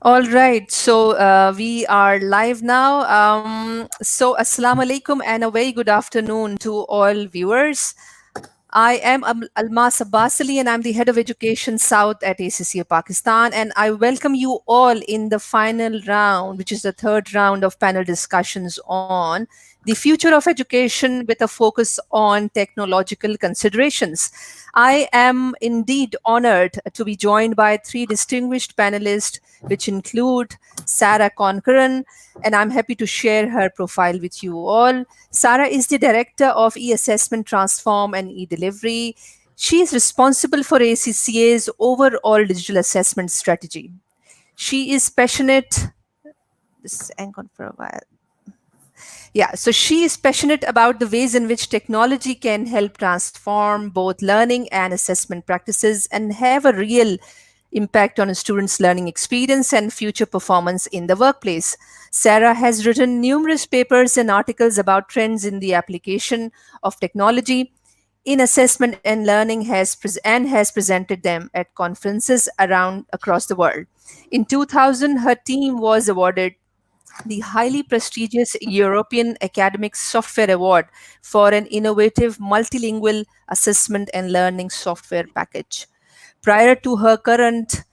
All right, so we are live now. So, Assalamu alaikum and a very good afternoon to all viewers. I am Almas Abbas Ali and I'm the Head of Education South at ACCA Pakistan. And I welcome you all in the final round, which is the third round of panel discussions on the future of education with a focus on technological considerations. I am indeed honored to be joined by three distinguished panelists, which include Sarah Concoran, and I'm happy to share her profile with you all. Sarah is the Director of E-Assessment Transform and E-Delivery. She is responsible for ACCA's overall digital assessment strategy. She is passionate. This hang on for a while. Yeah, so she is passionate about the ways in which technology can help transform both learning and assessment practices and have a real impact on a student's learning experience and future performance in the workplace. Sarah has written numerous papers and articles about trends in the application of technology in assessment and learning and has presented them at conferences around across the world. In 2000, her team was awarded the highly prestigious European Academic Software Award for an innovative multilingual assessment and learning software package. Prior to her current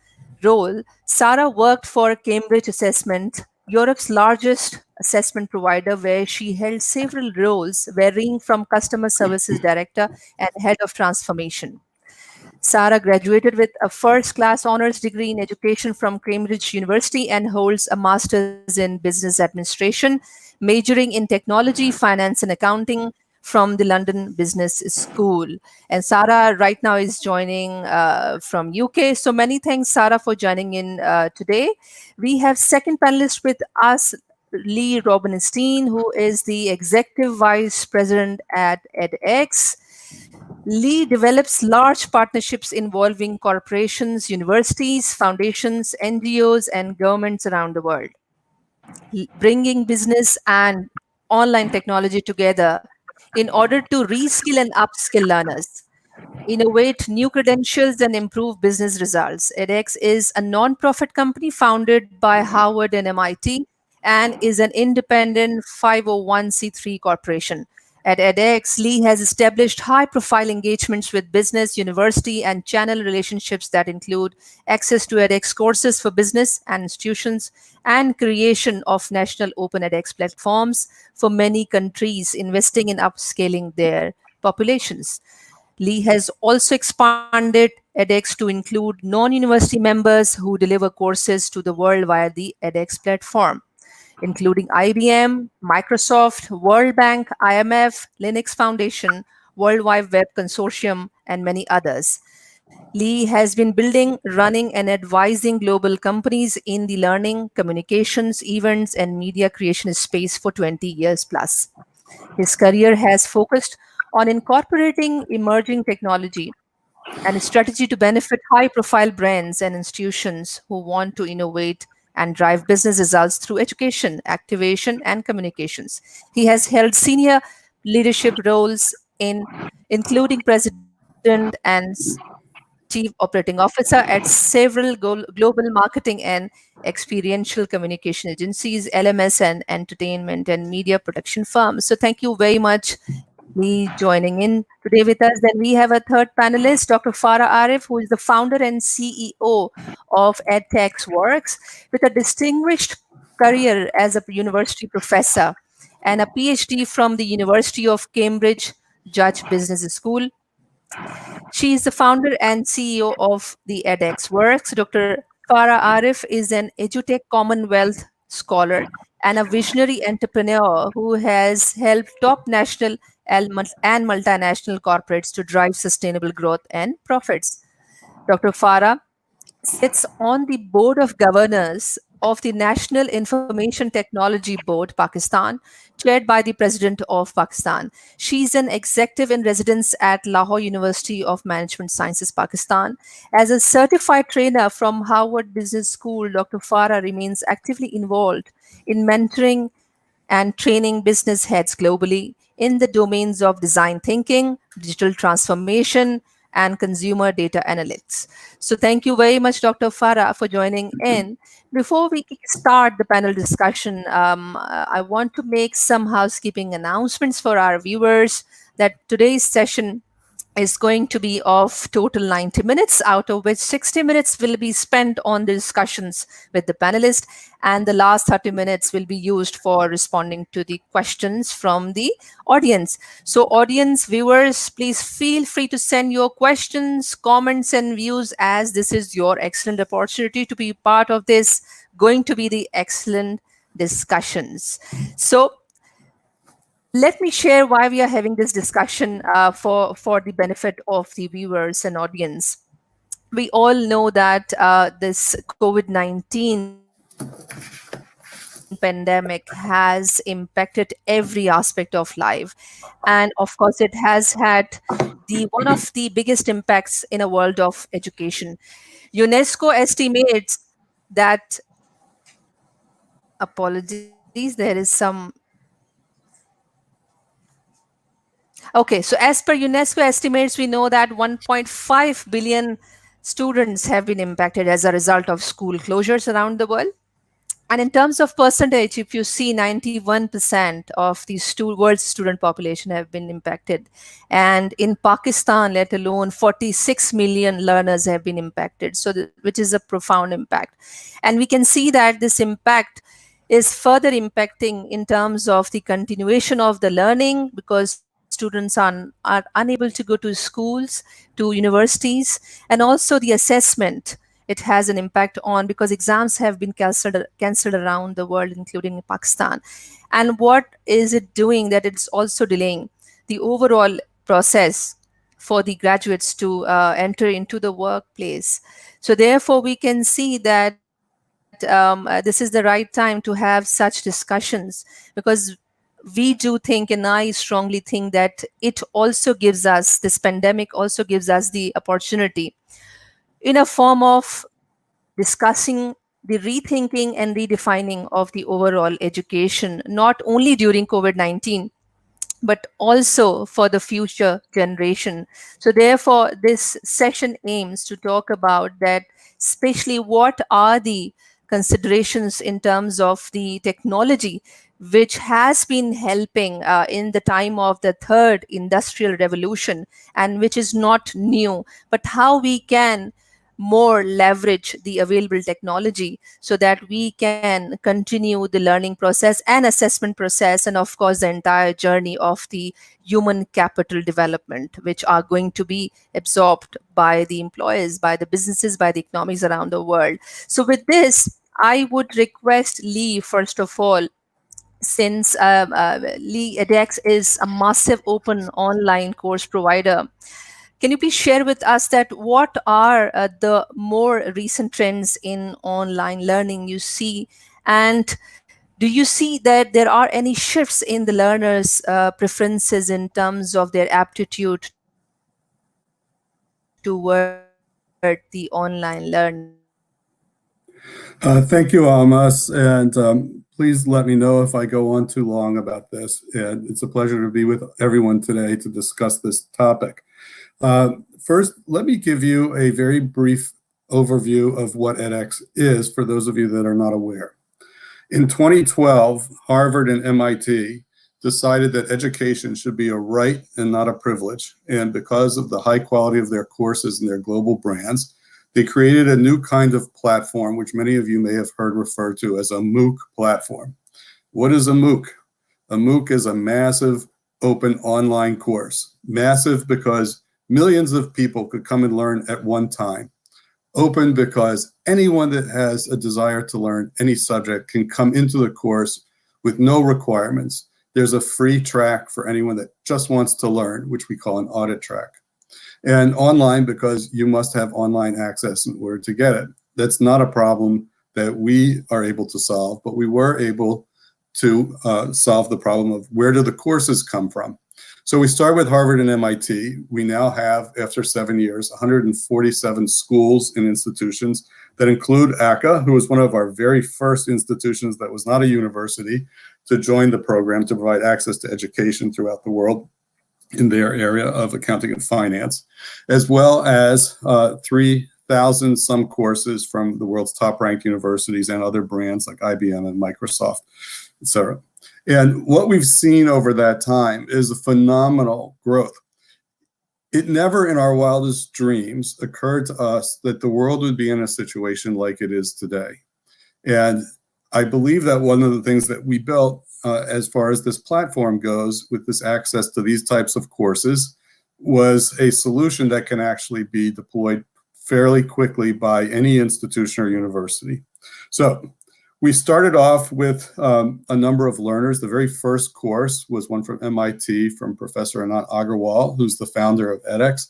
role, Sarah worked for Cambridge Assessment, Europe's largest assessment provider, where she held several roles, varying from customer services director and head of transformation. Sarah graduated with a first class honors degree in education from Cambridge University and holds a master's in business administration, majoring in technology, finance, and accounting from the London Business School. And Sarah right now is joining from UK. So many thanks, Sarah, for joining in today. We have second panelist with us, Lee Rubenstein, who is the Executive Vice President at Edx. Lee develops large partnerships involving corporations, universities, foundations, NGOs, and governments around the world, bringing business and online technology together in order to reskill and upskill learners, innovate new credentials, and improve business results. edX is a non-profit company founded by Harvard and MIT and is an independent 501c3 corporation. At edX, Lee has established high-profile engagements with business, university, and channel relationships that include access to edX courses for business and institutions and creation of national open edX platforms for many countries investing in upscaling their populations. Lee has also expanded edX to include non university members who deliver courses to the world via the edX platform, including IBM, Microsoft, World Bank, IMF, Linux Foundation, World Wide Web Consortium, and many others. Lee has been building, running, and advising global companies in the learning, communications, events, and media creation space for 20 years plus. His career has focused on incorporating emerging technology and a strategy to benefit high profile brands and institutions who want to innovate and drive business results through education, activation, and communications. He has held senior leadership roles in including president and chief operating officer at several global marketing and experiential communication agencies, LMS and entertainment and media production firms. So thank you very much, Lee, joining in today with us. Then we have a third panelist, Dr. Farrah Arif, who is the founder and CEO of EDTechWorx, with a distinguished career as a university professor and a PhD from the University of Cambridge Judge Business School. She is the founder and CEO of the EDXWorks. Dr. Farah Arif is an EduTech Commonwealth scholar and a visionary entrepreneur who has helped top national and multinational corporates to drive sustainable growth and profits. Dr. Farah sits on the board of governors of the National Information Technology Board, Pakistan, chaired by the President of Pakistan. She is an executive in residence at Lahore University of Management Sciences, Pakistan. As a certified trainer from Harvard Business School, Dr. Farah remains actively involved in mentoring and training business heads globally in the domains of design thinking, digital transformation, and consumer data analytics. So thank you very much, Dr. Farah, for joining in. Before we start the panel discussion, I want to make some housekeeping announcements for our viewers that today's session is going to be of total 90 minutes, out of which 60 minutes will be spent on the discussions with the panelists, and the last 30 minutes will be used for responding to the questions from the audience. So audience viewers, please feel free to send your questions, comments, and views, as this is your excellent opportunity to be part of this going to be the excellent discussions. So let me share why we are having this discussion for the benefit of the viewers and audience. We all know that this COVID-19 pandemic has impacted every aspect of life. And of course, it has had one of the biggest impacts in a world of education. UNESCO estimates that, apologies, there is some. Okay, so as per UNESCO estimates, we know that 1.5 billion students have been impacted as a result of school closures around the world. And in terms of percentage, if you see 91% of the world's student population have been impacted. And in Pakistan, let alone 46 million learners have been impacted, so which is a profound impact. And we can see that this impact is further impacting in terms of the continuation of the learning, because students are unable to go to schools, to universities, and also the assessment. It has an impact on, because exams have been cancelled around the world, including in Pakistan. And what is it doing? That it's also delaying the overall process for the graduates to enter into the workplace. So therefore, we can see that this is the right time to have such discussions, because we do think, and I strongly think, that it also gives us, this pandemic also gives us the opportunity in a form of discussing the rethinking and redefining of the overall education, not only during COVID-19, but also for the future generation. So therefore, this session aims to talk about that, especially what are the considerations in terms of the technology which has been helping in the time of the third industrial revolution, and which is not new, but how we can more leverage the available technology so that we can continue the learning process and assessment process, and of course the entire journey of the human capital development, which are going to be absorbed by the employers, by the businesses, by the economies around the world. So with this, I would request Lee, first of all, since Lee, Edx is a massive open online course provider. Can you please share with us that what are the more recent trends in online learning you see? And do you see that there are any shifts in the learners' preferences in terms of their aptitude toward the online learning? Thank you, Almas, and please let me know if I go on too long about this. And it's a pleasure to be with everyone today to discuss this topic. First, let me give you a very brief overview of what Edx is for those of you that are not aware. In 2012, Harvard and MIT decided that education should be a right and not a privilege. And because of the high quality of their courses and their global brands, they created a new kind of platform, which many of you may have heard referred to as a Mooc platform. What is a Mooc? A Mooc is a massive open online course. Massive because millions of people could come and learn at one time. Open because anyone that has a desire to learn any subject can come into the course with no requirements. There's a free track for anyone that just wants to learn, which we call an audit track. And online because you must have online access in order to get it. That's not a problem that we are able to solve, but we were able to solve the problem of where do the courses come from. So we start with Harvard and MIT. We now have, after 7 years, 147 schools and institutions that include ACCA, who was one of our very first institutions that was not a university to join the program to provide access to education throughout the world. in their area of accounting and finance, as well as 3,000 some courses from the world's top-ranked universities and other brands like IBM and Microsoft, etc. And what we've seen over that time is a phenomenal growth. It never in our wildest dreams occurred to us that the world would be in a situation like it is today. And I believe that one of the things that we built as far as this platform goes with this access to these types of courses was a solution that can actually be deployed fairly quickly by any institution or university. So we started off with a number of learners. The very first course was one from MIT from Professor Anant Agarwal, who's the founder of Edx,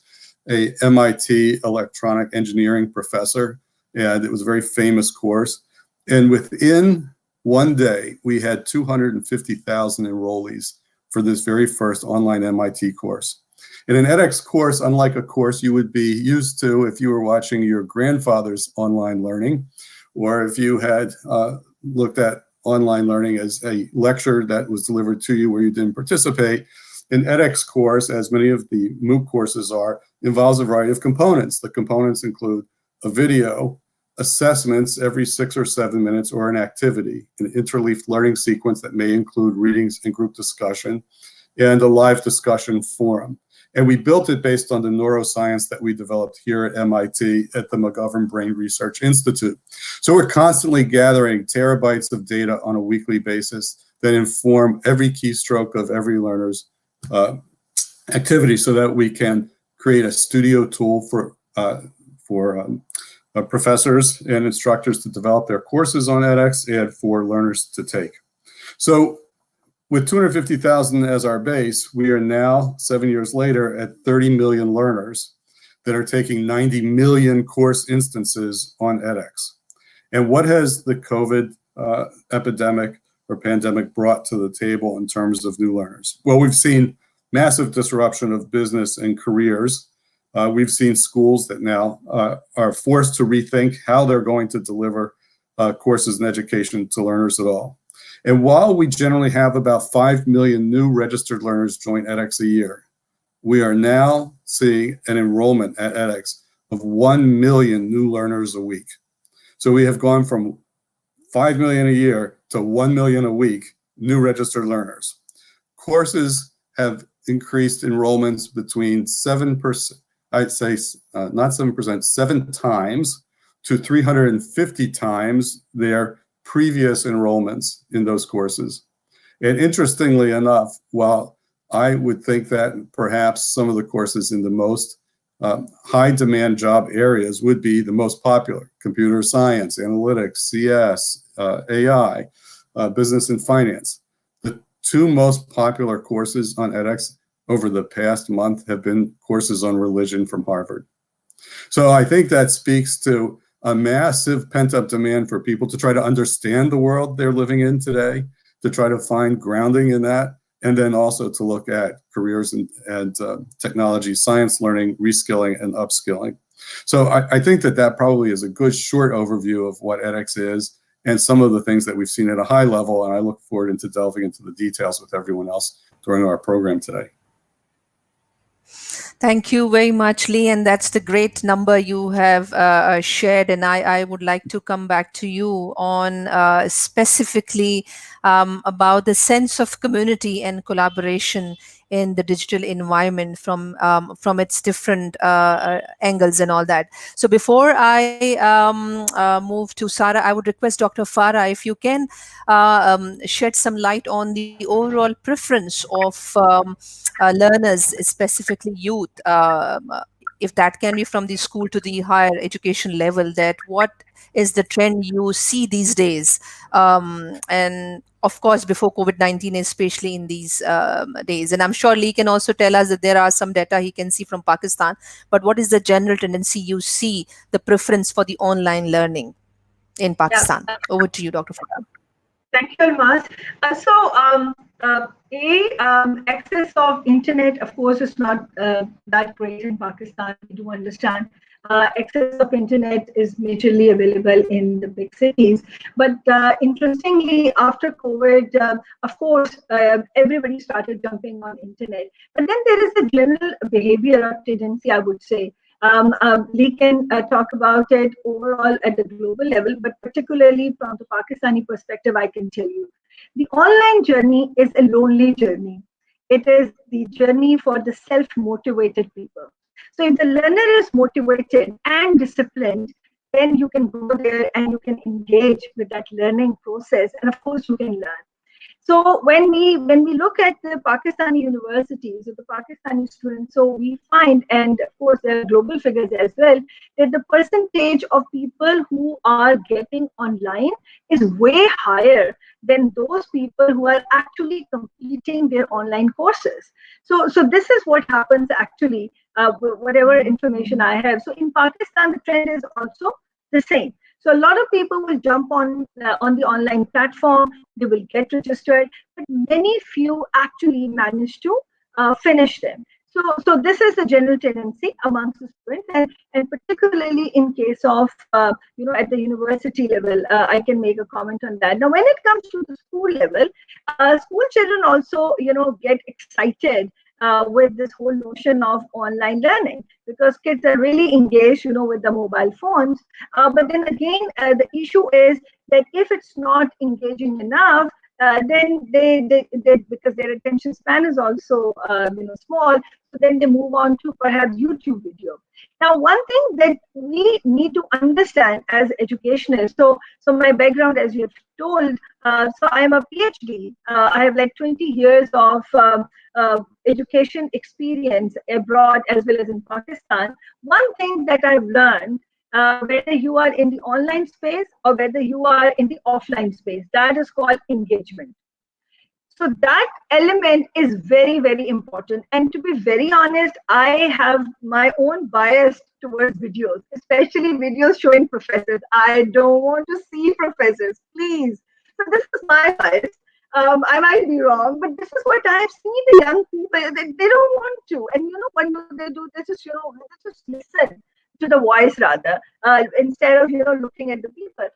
a MIT electronic engineering professor, and it was a very famous course. And within one day, we had 250,000 enrollees for this very first online MIT course. In an edX course, unlike a course you would be used to if you were watching your grandfather's online learning, or if you had looked at online learning as a lecture that was delivered to you where you didn't participate, an edX course, as many of the Mooc courses are, involves a variety of components. The components include a video, assessments every 6 or 7 minutes, or an activity, an interleaved learning sequence that may include readings and group discussion, and a live discussion forum. And we built it based on the neuroscience that we developed here at MIT at the McGovern Brain Research Institute. So we're constantly gathering terabytes of data on a weekly basis that inform every keystroke of every learner's activity so that we can create a studio tool for professors and instructors to develop their courses on edX and for learners to take. So with 250,000 as our base, we are now, 7 years later, at 30 million learners that are taking 90 million course instances on edX. And what has the COVID epidemic or pandemic brought to the table in terms of new learners? Well, we've seen massive disruption of business and careers. We've seen schools that now are forced to rethink how they're going to deliver courses and education to learners at all. And while we generally have about 5 million new registered learners join edX a year, we are now seeing an enrollment at edX of 1 million new learners a week. So we have gone from 5 million a year to 1 million a week new registered learners. Courses have increased enrollments between 7%, I'd say not 7%, 7 times to 350 times their previous enrollments in those courses. And interestingly enough, while I would think that perhaps some of the courses in the most high demand job areas would be the most popular: computer science, analytics, CS, AI, business and finance. The 2 most popular courses on edX over the past month have been courses on religion from Harvard. So I think that speaks to a massive pent-up demand for people to try to understand the world they're living in today, to try to find grounding in that, and then also to look at careers and technology, science learning, reskilling, and upskilling. So I think that that probably is a good short overview of what edX is and some of the things that we've seen at a high level, and I look forward into delving into the details with everyone else during our program today. Thank you very much, Lee. And that's the great number you have shared. And I would like to come back to you on specifically about the sense of community and collaboration in the digital environment from its different angles and all that. So before I move to Sarah, I would request Dr. Farrah, if you can shed some light on the overall preference of learners, specifically youth, if that can be from the school to the higher education level, that what is the trend you see these days? And of course, before COVID-19, especially in these days. And I'm sure Lee can also tell us that there are some data he can see from Pakistan, but what is the general tendency you see, the preference for the online learning in Pakistan? Yeah. Over to you, Dr. Farrah. Thank you, Almas. Access of internet, of course, is not that great in Pakistan. We do understand. Access of internet is majorly available in the big cities. But interestingly, after COVID, of course, everybody started jumping on internet. But then there is a general behavior or tendency, I would say. Lee can talk about it overall at the global level, but particularly from the Pakistani perspective, I can tell you. The online journey is a lonely journey. It is the journey for the self-motivated people. So if the learner is motivated and disciplined, then you can go there and you can engage with that learning process. And of course, you can learn. So when we look at the Pakistani universities or the Pakistani students, so we find, and of course there are global figures as well, that the percentage of people who are getting online is way higher than those people who are actually completing their online courses. So this is what happens actually, whatever information I have. So in Pakistan, the trend is also the same. So a lot of people will jump on the online platform, they will get registered, but many few actually manage to finish them. So this is the general tendency amongst the students, and particularly in case of at the university level, I can make a comment on that. Now, when it comes to the school level, school children also get excited with this whole notion of online learning, because kids are really engaged with the mobile phones. But then again, the issue is that if it's not engaging enough, then they because their attention span is also small, so then they move on to perhaps YouTube video. Now, one thing that we need to understand as educationists, so my background, as you have told, so I am a PhD. I have like 20 years of education experience abroad as well as in Pakistan. One thing that I've learned, whether you are in the online space or whether you are in the offline space, that is called engagement. So that element is very, very important. And to be very honest, I have my own bias towards videos, especially videos showing professors. I don't want to see professors, please. So this is my bias. I might be wrong, but this is what I've seen the young people, they don't want to. And what do they do? They just listen to the voice rather, instead of looking at the people.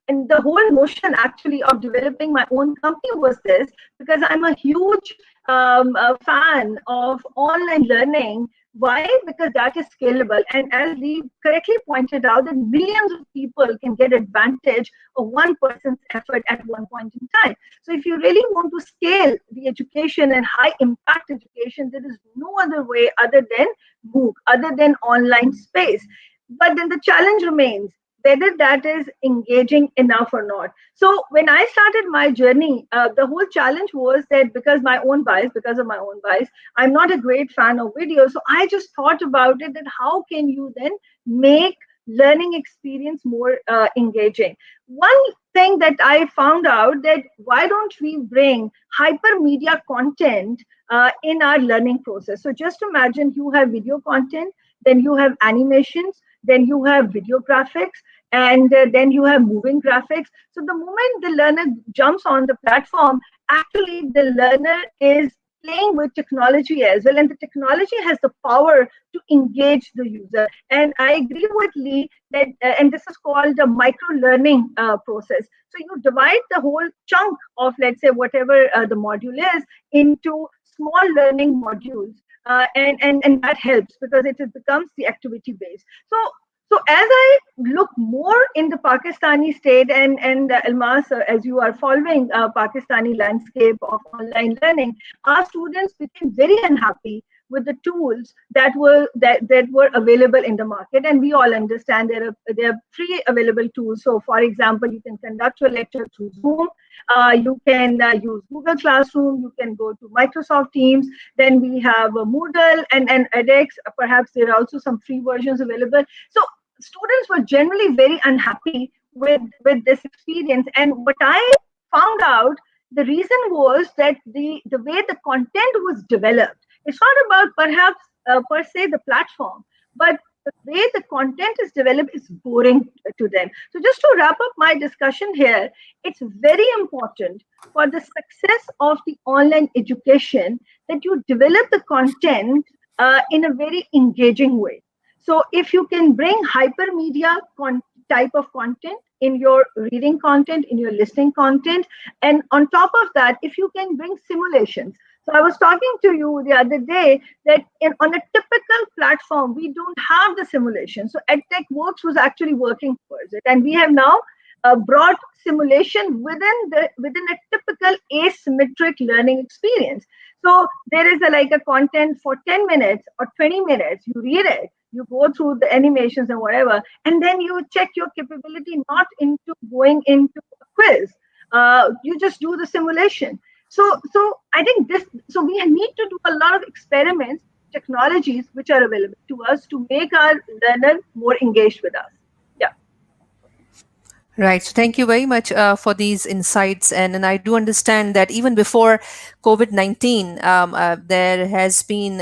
And the whole notion actually of developing my own company was this, because I'm a huge fan of online learning. Why? Because that is scalable. And as Lee correctly pointed out, that millions of people can get advantage of one person's effort at one point in time. So if you really want to scale the education and high impact education, there is no other way other than Mooc, other than online space. But then the challenge remains whether that is engaging enough or not. So when I started my journey, the whole challenge was that because of my own bias, I'm not a great fan of videos. So I just thought about it, that how can you then make learning experience more engaging? One thing that I found out, that why don't we bring hypermedia content in our learning process? So just imagine you have video content, then you have animations, then you have video graphics, and then you have moving graphics. So the moment the learner jumps on the platform, actually the learner is playing with technology as well, and the technology has the power to engage the user. And I agree with Lee that, and this is called the micro learning process. So you divide the whole chunk of, let's say, whatever the module is, into small learning modules. And that helps because it becomes the activity based. So as I look more in the Pakistani state, and Almas, as you are following Pakistani landscape of online learning, our students became very unhappy with the tools that were available in the market. And we all understand there are free available tools. So for example, you can conduct your lecture through Zoom, you can use Google Classroom, you can go to Microsoft Teams, then we have Moodle and Edx, perhaps there are also some free versions available. So students were generally very unhappy with this experience. And what I found out, the reason was that the way the content was developed, it's not about perhaps per se the platform, but the way the content is developed is boring to them. So just to wrap up my discussion here, it's very important for the success of the online education that you develop the content in a very engaging way. So if you can bring hypermedia type of content in your reading content, in your listening content, and on top of that, if you can bring simulations. So I was talking to you the other day that on a typical platform, we don't have the simulation. So EDTechWorx was actually working towards it. And we have now brought simulation within a typical asymmetric learning experience. So there is like a content for 10 minutes or 20 minutes, you read it, you go through the animations and whatever, and then you check your capability, not into going into a quiz. You just do the simulation. So I think so we need to do a lot of experiments, technologies which are available to us to make our learner more engaged with us. Yeah. Right. So thank you very much for these insights. And I do understand that even before COVID-19, there has been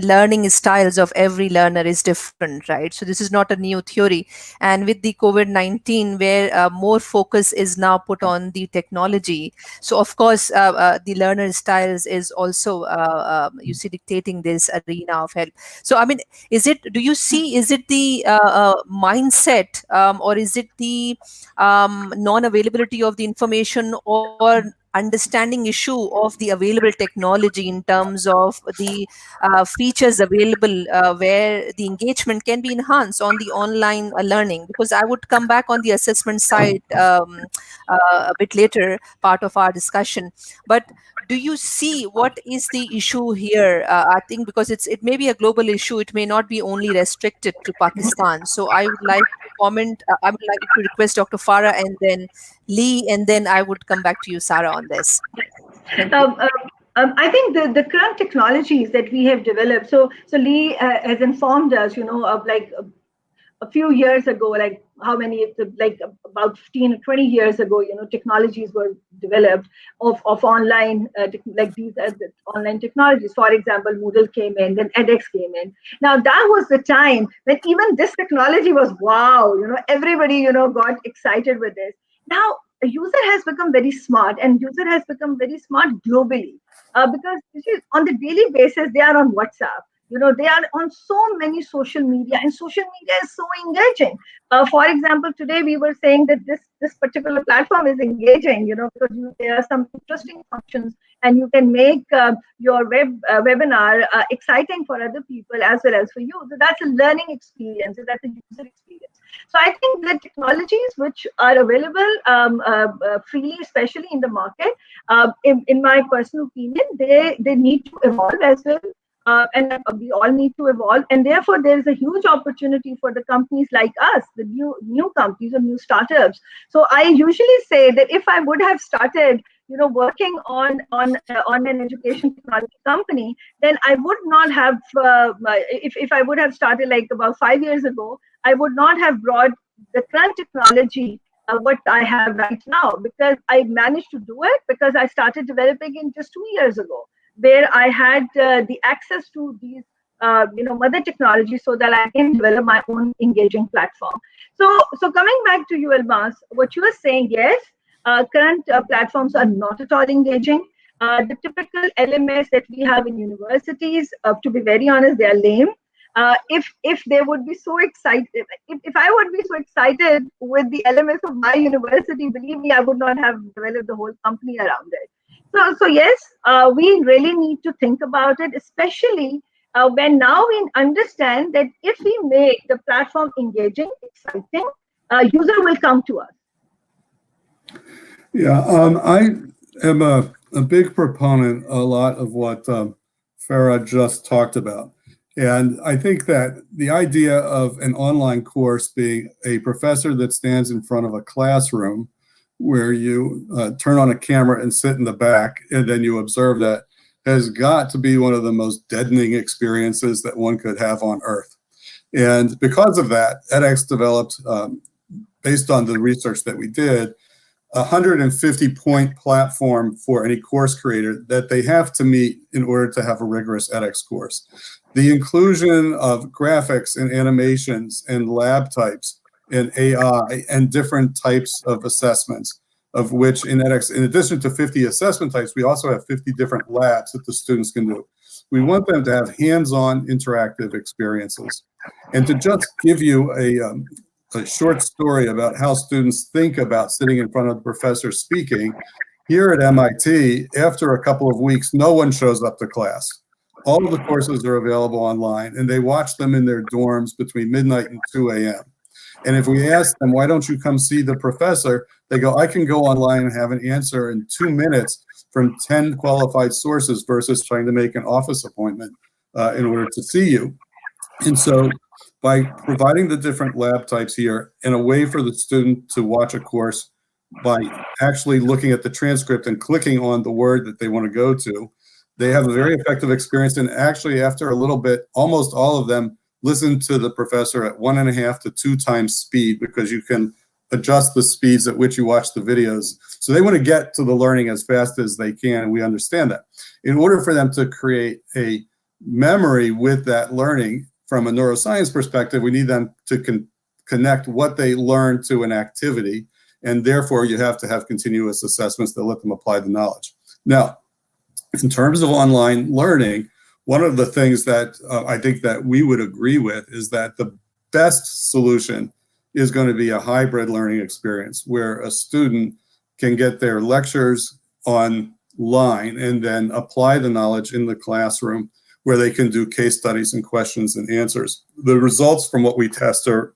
learning styles of every learner is different, right? So this is not a new theory. And with the COVID-19, where more focus is now put on the technology, so of course the learner styles is also dictating this arena of help. So do you see, is it the mindset, or is it the non-availability of the information, or understanding issue of the available technology in terms of the features available where the engagement can be enhanced on the online learning? Because I would come back on the assessment side a bit later, part of our discussion. But do you see what is the issue here? I think because it may be a global issue, it may not be only restricted to Pakistan. So I would like to comment, I would like to request Dr. Farrah and then Lee, and then I would come back to you, Sarah, on this. Thank you. I think the current technologies that we have developed, so Lee has informed us, of like a few years ago, like how many, like about 15 or 20 years ago, technologies were developed of online, like these the online technologies. For example, Moodle came in, then edX came in. Now that was the time when even this technology was, wow, everybody, got excited with this. Now a user has become very smart, and user has become very smart globally, because on the daily basis, they are on WhatsApp. They are on so many social media, and social media is so engaging. For example, today we were saying that this particular platform is engaging, because there are some interesting functions, and you can make your webinar exciting for other people as well as for you. So that's a learning experience, so that's a user experience. So I think the technologies which are available freely, especially in the market, in my personal opinion, they need to evolve as well. And we all need to evolve, and therefore there is a huge opportunity for the companies like us, the new companies or new startups. So I usually say that if I would have started, working on an education technology company, then I would not have. If I would have started like about 5 years ago, I would not have brought the current technology what I have right now, because I managed to do it because I started developing it just 2 years ago, where I had the access to these, mother technologies, so that I can develop my own engaging platform. So coming back to you, Almas, what you are saying, yes, current platforms are not at all engaging. The typical LMS that we have in universities, to be very honest, they are lame. If they would be so excited, if I would be so excited with the LMS of my university, believe me, I would not have developed the whole company around it. So yes, we really need to think about it, especially when now we understand that if we make the platform engaging, exciting, user will come to us. Yeah, I am a big proponent a lot of what Farrah just talked about. And I think that the idea of an online course being a professor that stands in front of a classroom where you turn on a camera and sit in the back, and then you observe that, has got to be one of the most deadening experiences that one could have on earth. And because of that, Edx developed, based on the research that we did, a 150-point platform for any course creator that they have to meet in order to have a rigorous Edx course. The inclusion of graphics and animations and lab types and AI and different types of assessments, of which in Edx, in addition to 50 assessment types, we also have 50 different labs that the students can do. We want them to have hands-on interactive experiences. And to just give you a short story about how students think about sitting in front of the professor speaking, here at MIT, after a couple of weeks, no one shows up to class. All of the courses are available online, and they watch them in their dorms between midnight and 2 a.m. And if we ask them, why don't you come see the professor? They go, I can go online and have an answer in 2 minutes from 10 qualified sources versus trying to make an office appointment in order to see you. And so by providing the different lab types here and a way for the student to watch a course by actually looking at the transcript and clicking on the word that they want to go to, they have a very effective experience. And actually, after a little bit, almost all of them listen to the professor at 1.5 to 2 times speed, because you can adjust the speeds at which you watch the videos. So they want to get to the learning as fast as they can, and we understand that. In order for them to create a memory with that learning from a neuroscience perspective, we need them to connect what they learn to an activity, and therefore you have to have continuous assessments that let them apply the knowledge. Now, in terms of online learning, one of the things that I think that we would agree with is that the best solution is going to be a hybrid learning experience where a student can get their lectures online and then apply the knowledge in the classroom, where they can do case studies and questions and answers. The results from what we test are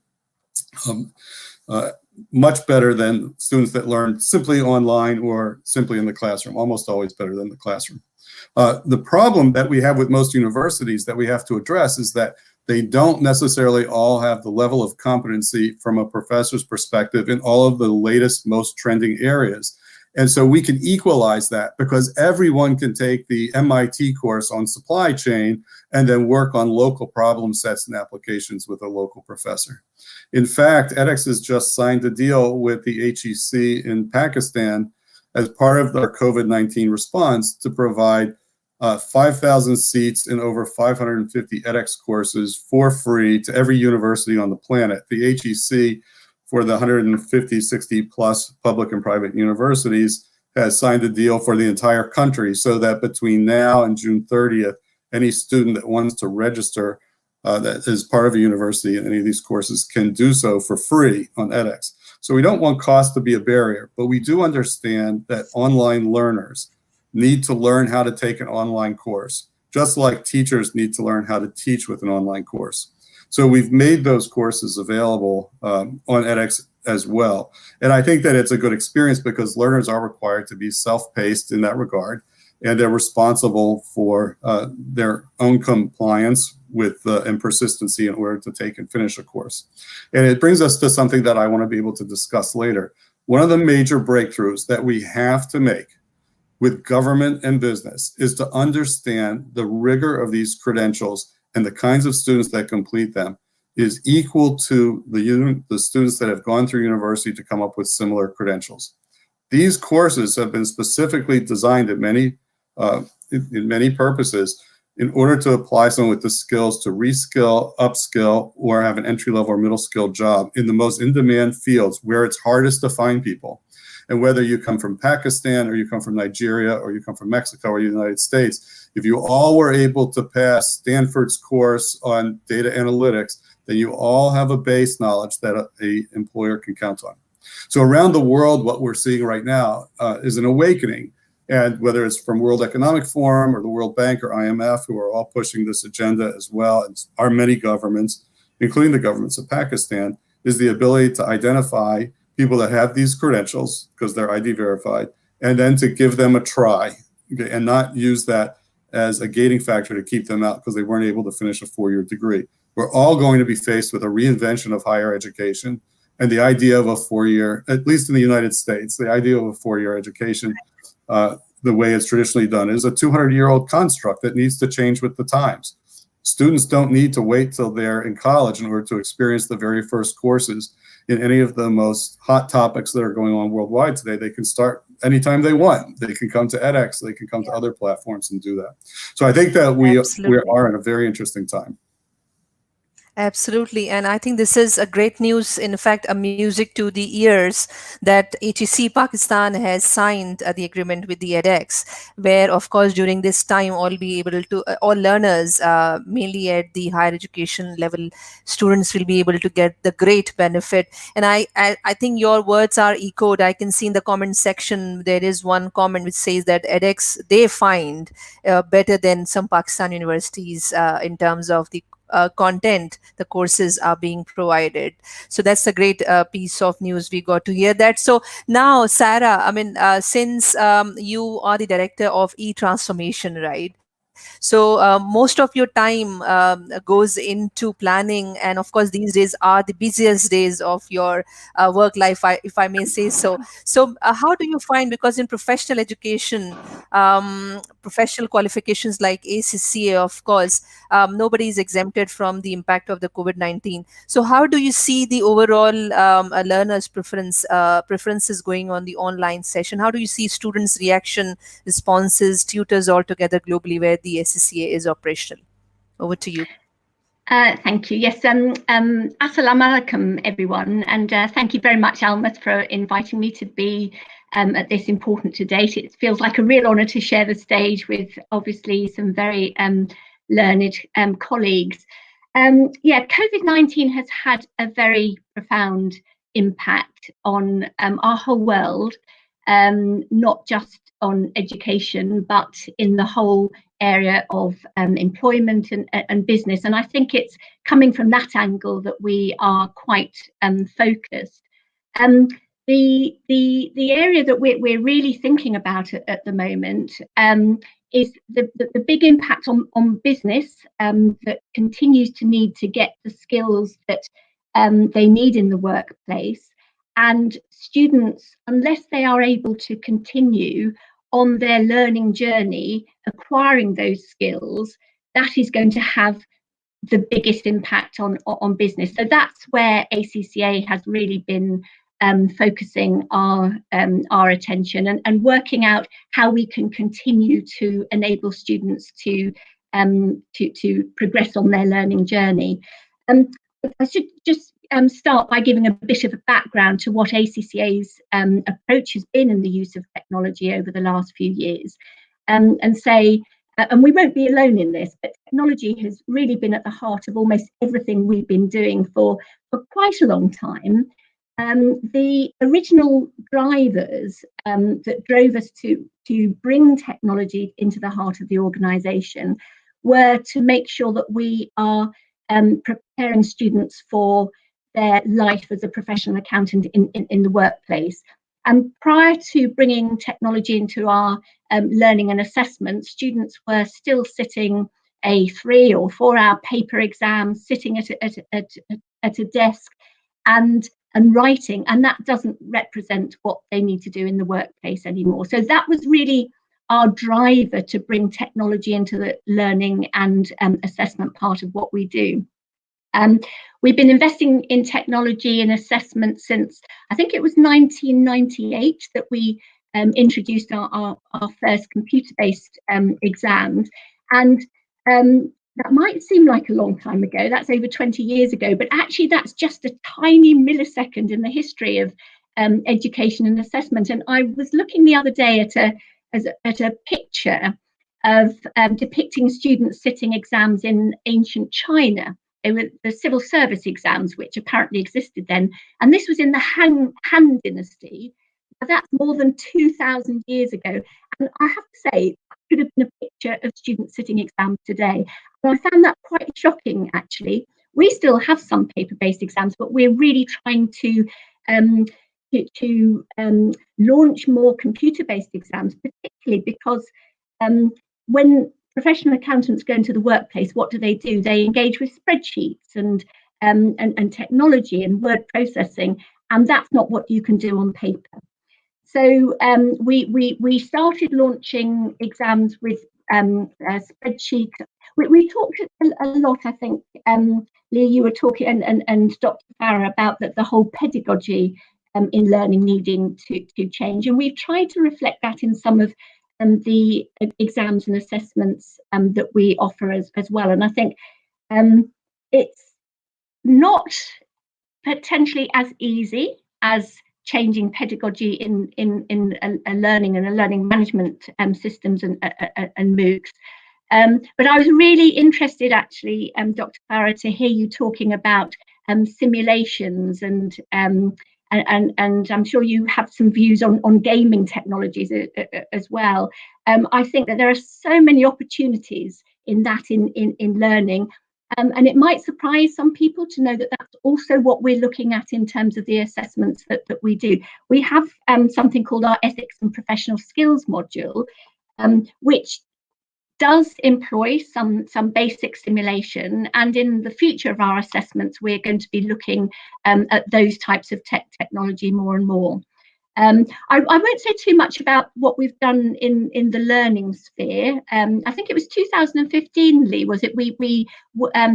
much better than students that learn simply online or simply in the classroom, almost always better than the classroom. The problem that we have with most universities that we have to address is that they don't necessarily all have the level of competency from a professor's perspective in all of the latest, most trending areas. And so we can equalize that, because everyone can take the MIT course on supply chain and then work on local problem sets and applications with a local professor. In fact, Edx has just signed a deal with the HEC in Pakistan as part of their COVID-19 response to provide 5,000 seats in over 550 Edx courses for free to every university on the planet. The HEC, for the 150, 60 plus public and private universities, has signed a deal for the entire country, so that between now and June 30th, any student that wants to register that is part of a university in any of these courses can do so for free on Edx. So we don't want cost to be a barrier, but we do understand that online learners need to learn how to take an online course, just like teachers need to learn how to teach with an online course. So we've made those courses available on Edx as well. And I think that it's a good experience because learners are required to be self-paced in that regard, and they're responsible for their own compliance with and persistency in order to take and finish a course. And it brings us to something that I want to be able to discuss later. One of the major breakthroughs that we have to make with government and business is to understand the rigor of these credentials, and the kinds of students that complete them is equal to the students that have gone through university to come up with similar credentials. These courses have been specifically designed in many purposes in order to apply someone with the skills to reskill, upskill, or have an entry-level or middle-skill job in the most in-demand fields where it's hardest to find people. And whether you come from Pakistan or you come from Nigeria or you come from Mexico or the United States, if you all were able to pass Stanford's course on data analytics, then you all have a base knowledge that an employer can count on. So around the world, what we're seeing right now is an awakening. And whether it's from World Economic Forum or the World Bank or IMF, who are all pushing this agenda as well, as are many governments, including the governments of Pakistan, is the ability to identify people that have these credentials because they're ID verified, and then to give them a try, okay, and not use that as a gating factor to keep them out because they weren't able to finish a 4-year degree. We're all going to be faced with a reinvention of higher education, and the idea of a 4-year, at least in the United States, the idea of a 4-year education, the way it's traditionally done, is a 200-year-old construct that needs to change with the times. Students don't need to wait till they're in college in order to experience the very first courses in any of the most hot topics that are going on worldwide today. They can start anytime they want. They can come to Edx, they can come to other platforms and do that. So I think that we are in a very interesting time. Absolutely. And I think this is a great news, in fact, a music to the ears that HEC Pakistan has signed the agreement with the edX, where, of course, during this time, all learners, mainly at the higher education level, students will be able to get the great benefit. And I think your words are echoed. I can see in the comment section, there is one comment which says that edX, they find better than some Pakistan universities in terms of the content the courses are being provided. So that's a great piece of news we got to hear that. So now, Sarah, I mean, since you are the director of e-transformation, right? So most of your time goes into planning, and of course these days are the busiest days of your work life, if I may say so. So how do you find, because in professional education, professional qualifications like ACCA, of course, nobody is exempted from the impact of the COVID-19. So how do you see the overall learners' preferences going on the online session? How do you see students' reaction, responses, tutors altogether globally where the SCCA is operational? Over to you. Thank you. Yes, Assalamu alaikum, everyone, and thank you very much, Almas, for inviting me to be at this important debate. It feels like a real honour to share the stage with, obviously, some very learned colleagues. Yeah, COVID-19 has had a very profound impact on our whole world, not just on education, but in the whole area of employment and business. And I think it's coming from that angle that we are quite focused. The area that we're really thinking about at the moment is the big impact on business that continues to need to get the skills that they need in the workplace. And students, unless they are able to continue on their learning journey, acquiring those skills, that is going to have the biggest impact on business. So that's where ACCA has really been focusing our attention and working out how we can continue to enable students to progress on their learning journey. I should just start by giving a bit of a background to what ACCA's approach has been in the use of technology over the last few years, and say, and we won't be alone in this, but technology has really been at the heart of almost everything we've been doing for quite a long time. The original drivers that drove us to bring technology into the heart of the organisation were to make sure that we are preparing students for their life as a professional accountant in the workplace. And prior to bringing technology into our learning and assessment, students were still sitting a 3 or 4 hour paper exam, sitting at a desk and writing, and that doesn't represent what they need to do in the workplace anymore. So that was really our driver to bring technology into the learning and assessment part of what we do. We've been investing in technology and assessment since, I think it was 1998 that we introduced our first computer-based exams. And that might seem like a long time ago, that's over 20 years ago, but actually that's just a tiny millisecond in the history of education and assessment. And I was looking the other day at a picture of depicting students sitting exams in ancient China. They were the civil service exams, which apparently existed then. And this was in the Han Dynasty. That's more than 2,000 years ago. And I have to say, it could have been a picture of students sitting exams today. And I found that quite shocking, actually. We still have some paper-based exams, but we're really trying to launch more computer-based exams, particularly because when professional accountants go into the workplace, what do? They engage with spreadsheets and technology and word processing, and that's not what you can do on paper. So we started launching exams with spreadsheets. We talked a lot, I think, Leah, you were talking, and Dr. Farrah, about the whole pedagogy in learning needing to change, and we've tried to reflect that in some of the exams and assessments that we offer as well. And I think it's not potentially as easy as changing pedagogy in a learning and a learning management systems and MOOCs. But I was really interested, actually, Dr. Farrah, to hear you talking about simulations and I'm sure you have some views on gaming technologies as well. I think that there are so many opportunities in that in learning. And it might surprise some people to know that that's also what we're looking at in terms of the assessments that we do. We have something called our Ethics and Professional Skills module, which does employ some basic simulation, and in the future of our assessments we're going to be looking at those types of technology more and more. I won't say too much about what we've done in the learning sphere. I think it was 2015, Lee, was it? We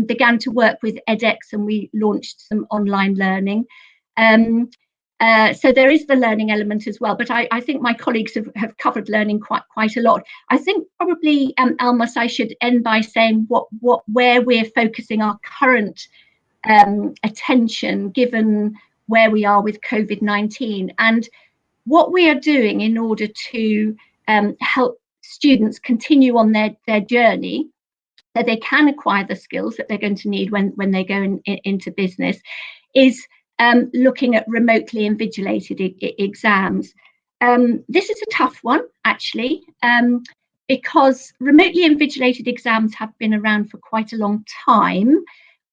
began to work with Edx and we launched some online learning. So there is the learning element as well, but I think my colleagues have covered learning quite a lot. I think probably, Almas, I should end by saying where we're focusing our current attention, given where we are with COVID-19, and what we are doing in order to help students continue on their journey, that they can acquire the skills that they're going to need when they go into business, is looking at remotely invigilated exams. This is a tough one, actually, because remotely invigilated exams have been around for quite a long time.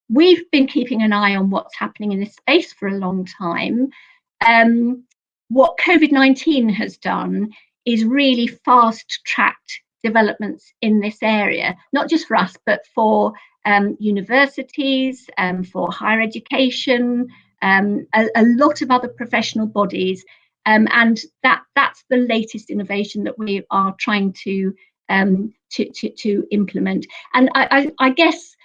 We've been keeping an eye on what's happening in this space for a long time. What COVID-19 has done is really fast-tracked developments in this area, not just for us, but for universities, for higher education, a lot of other professional bodies, and that's the latest innovation that we are trying to implement. And I guess,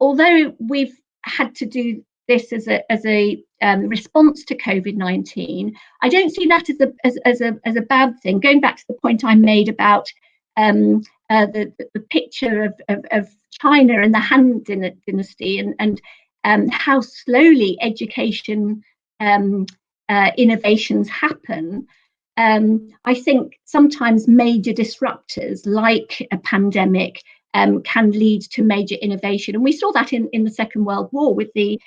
although we've had to do this as a response to COVID-19, I don't see that as a bad thing. Going back to the point I made about the picture of China and the Han Dynasty and how slowly education innovations happen, I think sometimes major disruptors like a pandemic can lead to major innovation. And we saw that in the Second World War with the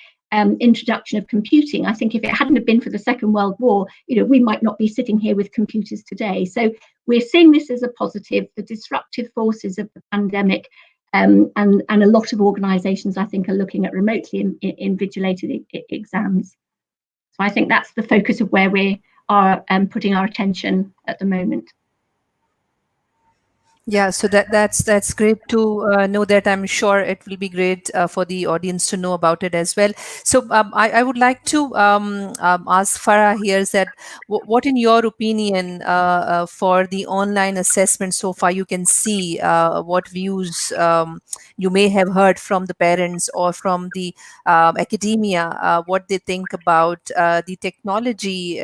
introduction of computing. I think if it hadn't have been for the Second World War, we might not be sitting here with computers today. So we're seeing this as a positive. The disruptive forces of the pandemic, and a lot of organisations, I think, are looking at remotely invigilated exams. So I think that's the focus of where we are putting our attention at the moment. Yeah, so that's great to know that. I'm sure it will be great for the audience to know about it as well. So I would like to ask Farrah here is that what in your opinion for the online assessment so far you can see, what views you may have heard from the parents or from the academia, what they think about the technology,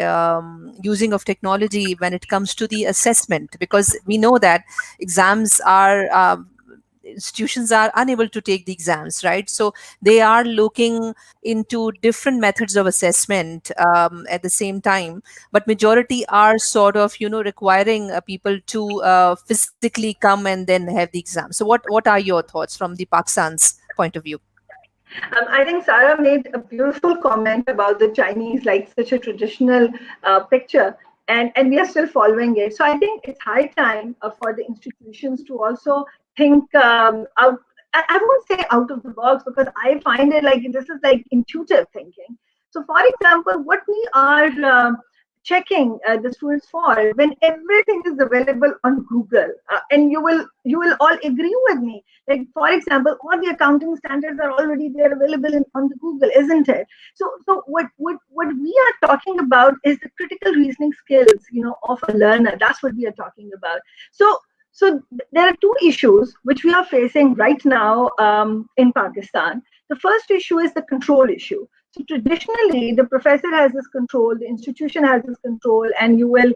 using of technology when it comes to the assessment, because we know that exams are institutions are unable to take the exams, right? So they are looking into different methods of assessment at the same time, but majority are sort of requiring people to physically come and then have the exam. So what are your thoughts from the Pakistan's point of view? I think Sarah made a beautiful comment about the Chinese, like such a traditional picture, and we are still following it. So I think it's high time for the institutions to also think out. I won't say out of the box, because I find it like this is like intuitive thinking. So, for example, what we are checking the students for, when everything is available on Google, and you will all agree with me. Like, for example, all the accounting standards are already there available on the Google, isn't it? So what we are talking about is the critical reasoning skills, of a learner. That's what we are talking about. So there are two issues which we are facing right now in Pakistan. The first issue is the control issue. So traditionally, the professor has this control, the institution has this control, and you will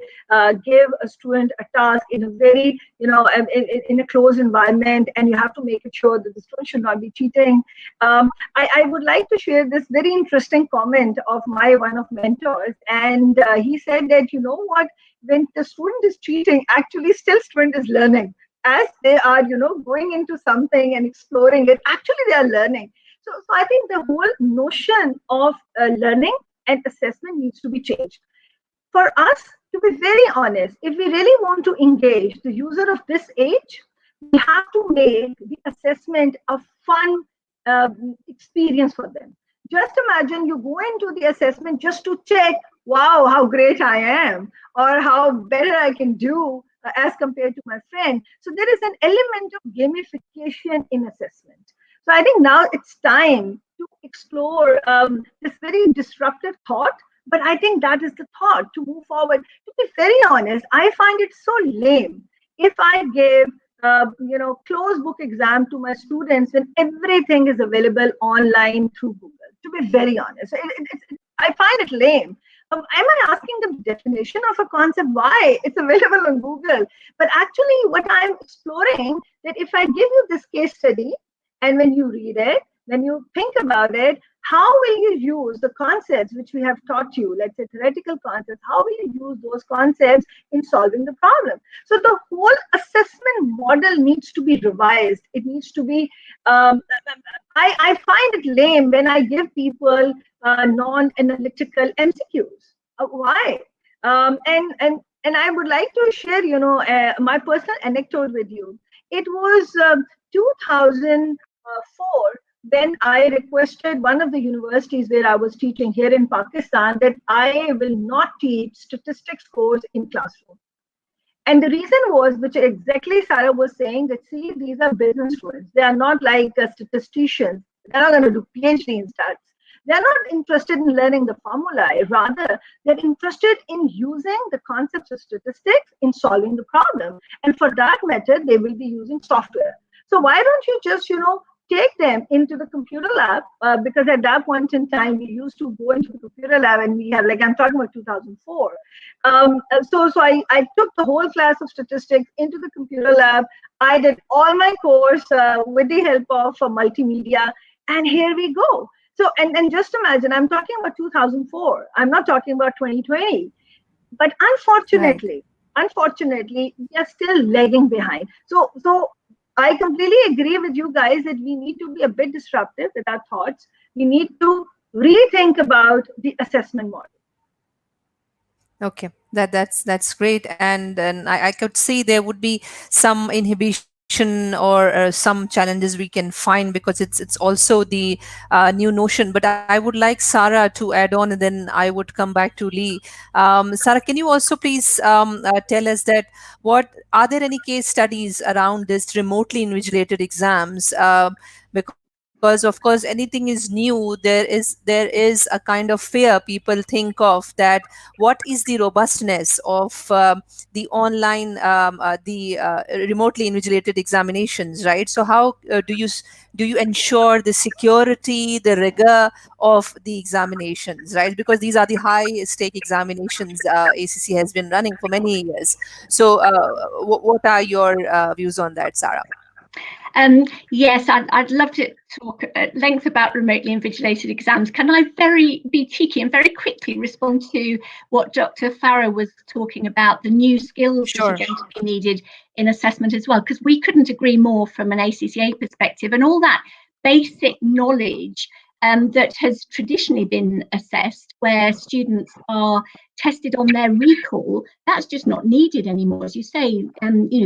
give a student a task in a very, in a closed environment, and you have to make it sure that the student should not be cheating. I would like to share this very interesting comment of one of mentors, and he said that, you know what, when the student is cheating, actually still student is learning. As they are, going into something and exploring it, actually they are learning. So I think the whole notion of learning and assessment needs to be changed. For us, to be very honest, if we really want to engage the user of this age, we have to make the assessment a fun experience for them. Just imagine you go into the assessment just to check, wow, how great I am, or how better I can do as compared to my friend. So there is an element of gamification in assessment. So I think now it's time to explore this very disruptive thought. But I think that is the thought to move forward. To be very honest, I find it so lame if I give closed book exam to my students when everything is available online through Google. To be very honest, I find it lame. Am I asking the definition of a concept? Why it's available on Google? But actually, what I'm exploring, that if I give you this case study, and when you read it, when you think about it, how will you use the concepts which we have taught you, let's say theoretical concepts, how will you use those concepts in solving the problem? So the whole assessment model needs to be revised. It needs to be, I find it lame when I give people non-analytical MCQs. Why? And I would like to share, my personal anecdote with you. It was 2004 when I requested one of the universities where I was teaching here in Pakistan that I will not teach statistics course in classroom. And the reason was, which exactly Sarah was saying, that see, these are business students. They are not like statisticians. They're not going to do PhD in stats. They're not interested in learning the formulae. Rather, they're interested in using the concepts of statistics in solving the problem. And for that method, they will be using software. So why don't you just, take them into the computer lab, because at that point in time, we used to go into the computer lab and we have, like I'm talking about 2004. So I took the whole class of statistics into the computer lab. I did all my course with the help of multimedia, and here we go. So, and just imagine, I'm talking about 2004. I'm not talking about 2020. But unfortunately, we are still lagging behind. So I completely agree with you guys that we need to be a bit disruptive with our thoughts. We need to rethink about the assessment model. Okay, that's great, and I could see there would be some inhibition or some challenges we can find, because it's also the new notion. But I would like Sarah to add on, and then I would come back to Lee. Sarah, can you also please tell us that what are there any case studies around this remotely invigilated exams? Because of course anything is new, there is a kind of fear people think of, that what is the robustness of the online the remotely invigilated examinations, right? So how do you ensure the security, the rigor of the examinations, right? Because these are the high stake examinations ACC has been running for many years. So what are your views on that, Sarah? Yes, I'd love to talk at length about remotely invigilated exams. Can I be cheeky and very quickly respond to what Dr. Farrah was talking about, the new skills that are going to be needed in assessment as well? Because we couldn't agree more from an ACCA perspective, and all that basic knowledge that has traditionally been assessed, where students are tested on their recall, that's just not needed anymore. As you say,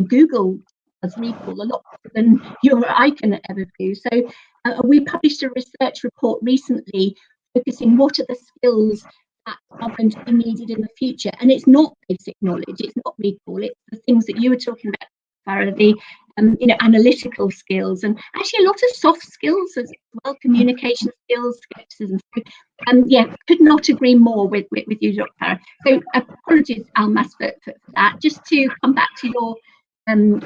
Google does recall a lot than you or I can ever do. So we published a research report recently focusing what are the skills that are going to be needed in the future. And it's not basic knowledge, it's not recall, it's the things that you were talking about, Farrah, the analytical skills, and actually a lot of soft skills as well, communication skills, skepticism. Could not agree more with you, Dr. Farrah. So apologies, Almas, for that. Just to come back to your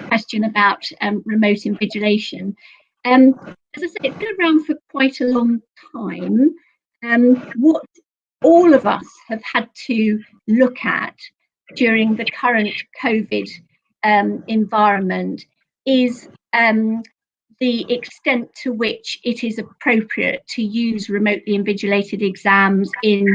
question about remote invigilation. As I said, it's been around for quite a long time. what all of us have had to look at during the current COVID environment is the extent to which it is appropriate to use remotely invigilated exams in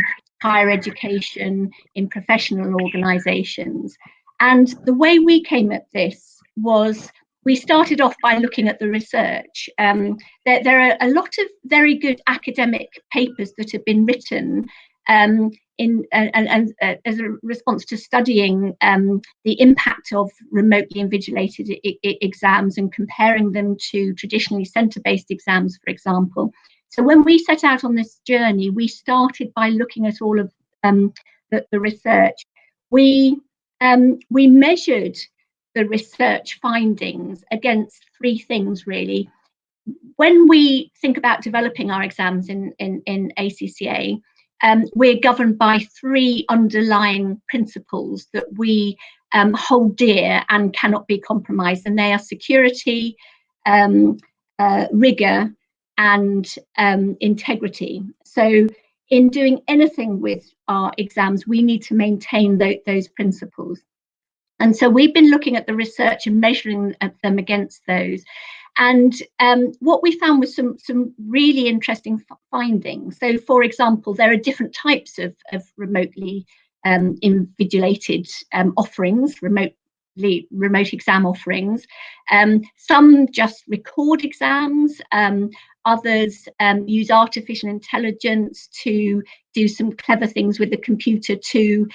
higher education, in professional organisations. And the way we came at this was we started off by looking at the research. There are a lot of very good academic papers that have been written as a response to studying the impact of remotely invigilated exams and comparing them to traditionally centre-based exams, for example. So when we set out on this journey, we started by looking at all of the research. We measured the research findings against three things, really. When we think about developing our exams in ACCA, we're governed by three underlying principles that we hold dear and cannot be compromised, and they are security, rigour, and integrity. So in doing anything with our exams, we need to maintain those principles. And so we've been looking at the research and measuring them against those. And what we found was some really interesting findings. So, for example, there are different types of remotely invigilated offerings, remote exam offerings. Some just record exams. Others use artificial intelligence to do some clever things with the computer to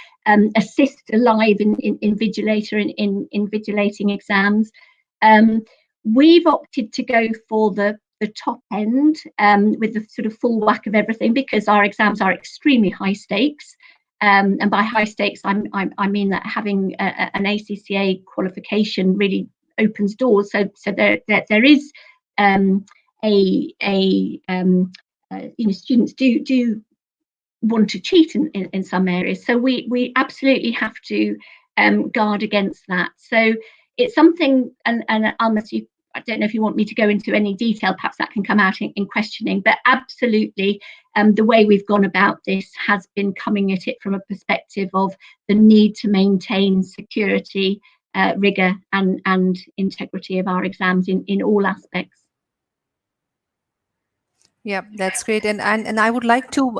assist a live invigilator in invigilating exams. We've opted to go for the top end with the sort of full whack of everything, because our exams are extremely high stakes. And by high stakes, I mean that having an ACCA qualification really opens doors. So there is students do want to cheat in some areas. So we absolutely have to guard against that. So it's something, and Almas, I don't know if you want me to go into any detail, perhaps that can come out in questioning, but absolutely the way we've gone about this has been coming at it from a perspective of the need to maintain security, rigour and integrity of our exams in all aspects. Yeah, that's great. And I would like to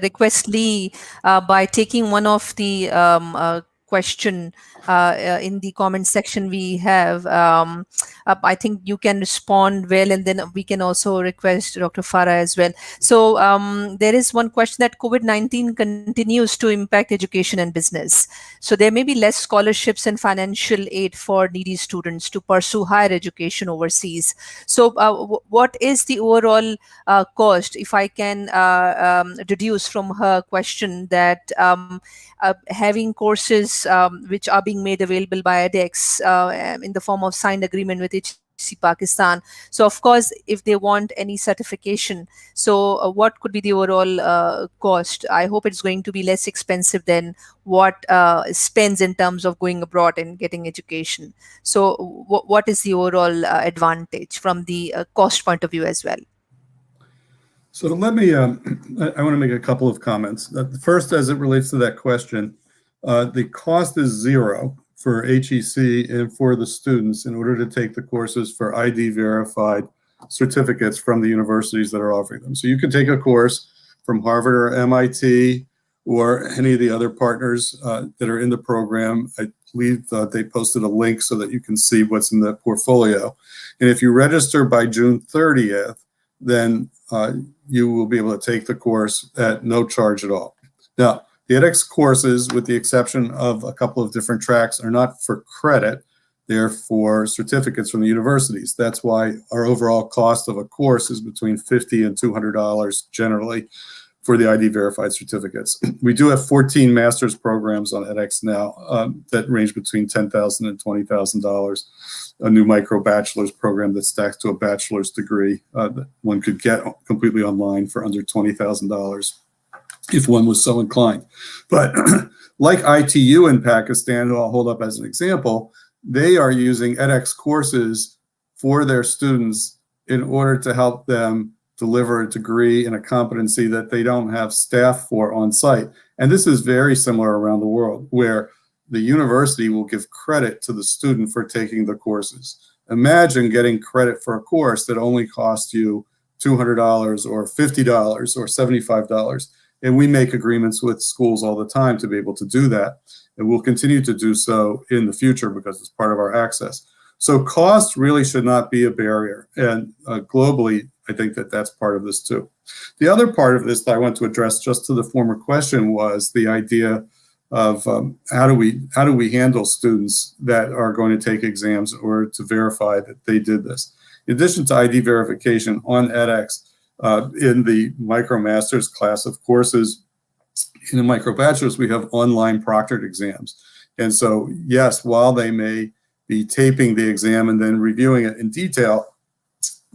request Lee by taking one of the question in the comment section we have. I think you can respond well, and then we can also request Dr. Farrah as well. So there is one question that COVID-19 continues to impact education and business. So there may be less scholarships and financial aid for needy students to pursue higher education overseas. So what is the overall cost, if I can deduce from her question, that having courses which are being made available by Edx in the form of signed agreement with HC Pakistan. So of course, if they want any certification, so what could be the overall cost? I hope it's going to be less expensive than what spends in terms of going abroad and getting education. So what is the overall advantage from the cost point of view as well? So let me, I want to make a couple of comments. First, as it relates to that question, the cost is zero for HEC and for the students in order to take the courses for ID verified certificates from the universities that are offering them. So you can take a course from Harvard or MIT or any of the other partners that are in the program. I believe they posted a link so that you can see what's in the portfolio. And if you register by June 30th, then you will be able to take the course at no charge at all. Now, the Edx courses, with the exception of a couple of different tracks, are not for credit. They're for certificates from the universities. That's why our overall cost of a course is between $50 and $200 generally for the ID verified certificates. We do have 14 master's programs on Edx now that range between $10,000 and $20,000. A new micro bachelor's program that stacks to a bachelor's degree that one could get completely online for under $20,000 if one was so inclined. But like ITU in Pakistan, who I'll hold up as an example, they are using Edx courses for their students in order to help them deliver a degree and a competency that they don't have staff for on site. And this is very similar around the world, where the university will give credit to the student for taking the courses. Imagine getting credit for a course that only costs you $200 or $50 or $75. And we make agreements with schools all the time to be able to do that. And we'll continue to do so in the future because it's part of our access. So cost really should not be a barrier. And globally, I think that that's part of this too. The other part of this that I want to address, just to the former question, was the idea of how do we handle students that are going to take exams in order to verify that they did this. In addition to ID verification on edX, in the MicroMasters class of courses, in the MicroBachelors, we have online proctored exams. And so, yes, while they may be taping the exam and then reviewing it in detail,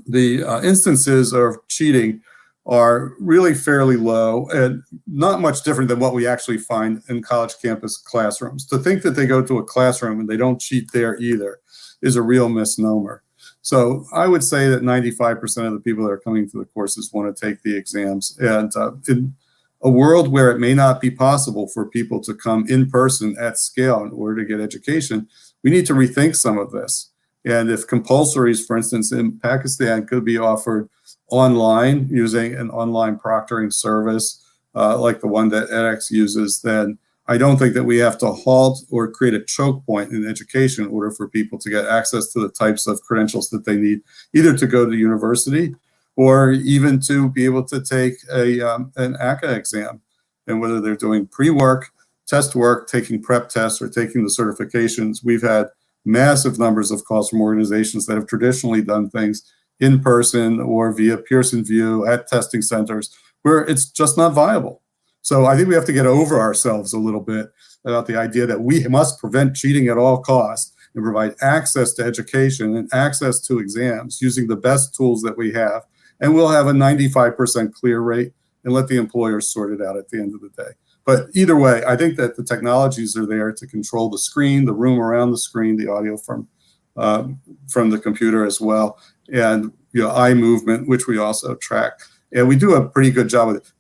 the instances of cheating are really fairly low and not much different than what we actually find in college campus classrooms. To think that they go to a classroom and they don't cheat there either is a real misnomer. So I would say that 95% of the people that are coming to the courses want to take the exams. And in a world where it may not be possible for people to come in person at scale in order to get education, we need to rethink some of this. And if compulsories, for instance, in Pakistan could be offered online using an online proctoring service like the one that edX uses, then I don't think that we have to halt or create a choke point in education in order for people to get access to the types of credentials that they need, either to go to university or even to be able to take an ACCA exam. And whether they're doing pre-work, test work, taking prep tests, or taking the certifications, we've had massive numbers of calls from organizations that have traditionally done things in person or via Pearson VUE at testing centers where it's just not viable. So I think we have to get over ourselves a little bit about the idea that we must prevent cheating at all costs and provide access to education and access to exams using the best tools that we have. And we'll have a 95% clear rate and let the employers sort it out at the end of the day. But either way, I think that the technologies are there to control the screen, the room around the screen, the audio from the computer as well, and eye movement, which we also track. And we do a pretty good job with it.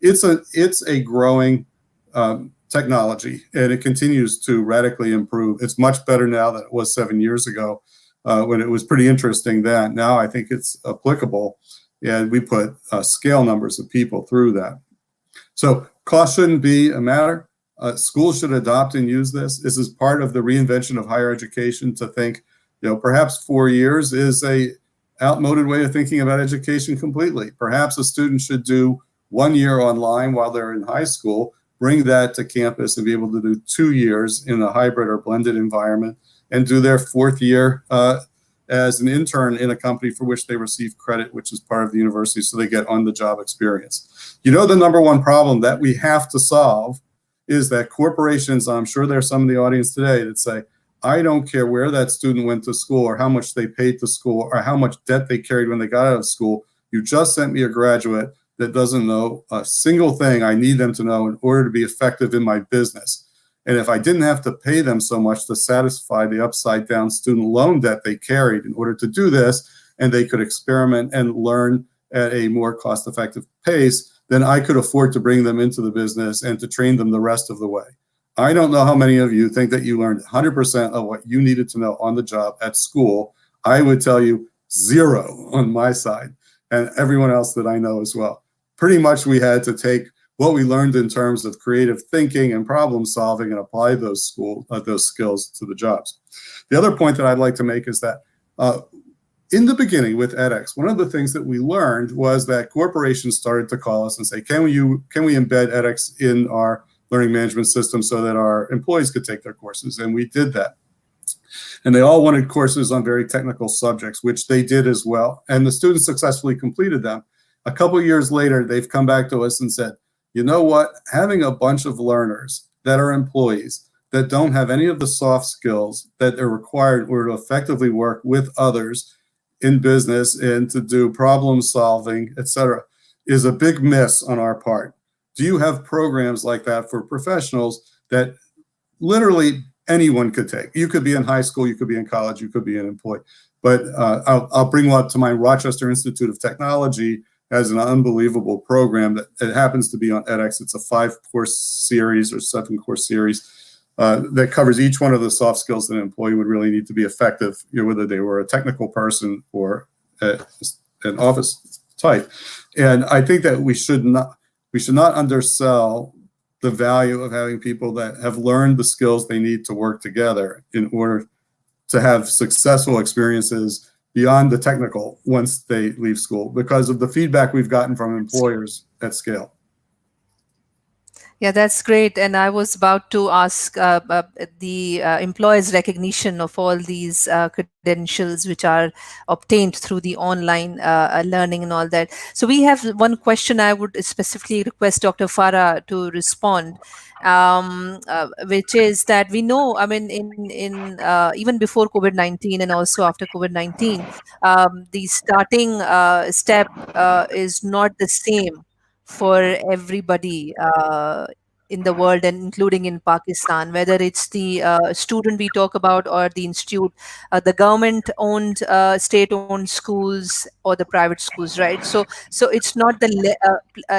It's a growing technology, and it continues to radically improve. It's much better now than it was 7 years ago when it was pretty interesting then. Now I think it's applicable, and we put scale numbers of people through that. So cost shouldn't be a matter. Schools should adopt and use this. This is part of the reinvention of higher education to think, perhaps 4 years is a outmoded way of thinking about education completely. Perhaps a student should do 1 year online while they're in high school, bring that to campus and be able to do 2 years in a hybrid or blended environment, and do their 4th year as an intern in a company for which they receive credit, which is part of the university, so they get on-the-job experience. The number one problem that we have to solve is that corporations, I'm sure there's some in the audience today that say, I don't care where that student went to school or how much they paid to school or how much debt they carried when they got out of school. You just sent me a graduate that doesn't know a single thing I need them to know in order to be effective in my business. And if I didn't have to pay them so much to satisfy the upside down student loan debt they carried in order to do this, and they could experiment and learn at a more cost-effective pace, then I could afford to bring them into the business and to train them the rest of the way. I don't know how many of you think that you learned 100% of what you needed to know on the job at school. I would tell you 0 on my side, and everyone else that I know as well. Pretty much we had to take what we learned in terms of creative thinking and problem solving and apply those skills to the jobs. The other point that I'd like to make is that in the beginning with edX, one of the things that we learned was that corporations started to call us and say, can we embed edX in our learning management system so that our employees could take their courses? And we did that. And they all wanted courses on very technical subjects, which they did as well. And the students successfully completed them. A couple of years later, they've come back to us and said, you know what, having a bunch of learners that are employees that don't have any of the soft skills that are required in order to effectively work with others in business and to do problem solving, et cetera, is a big miss on our part. Do you have programs like that for professionals that literally anyone could take? You could be in high school, you could be in college, you could be an employee. But I'll bring one up to mind, Rochester Institute of Technology has an unbelievable program that it happens to be on edX. It's a 5-course series or 7-course series that covers each one of the soft skills that an employee would really need to be effective, whether they were a technical person or an office type. And I think that we should not undersell the value of having people that have learned the skills they need to work together in order to have successful experiences beyond the technical once they leave school, because of the feedback we've gotten from employers at scale. Yeah, that's great. And I was about to ask the employer's recognition of all these credentials which are obtained through the online learning and all that. So we have one question I would specifically request Dr. Farrah to respond, which is that we know, I mean, in even before COVID-19 and also after COVID-19, the starting step is not the same for everybody in the world, and including in Pakistan, whether it's the student we talk about or the institute, the government-owned, state-owned schools or the private schools, right? So it's not the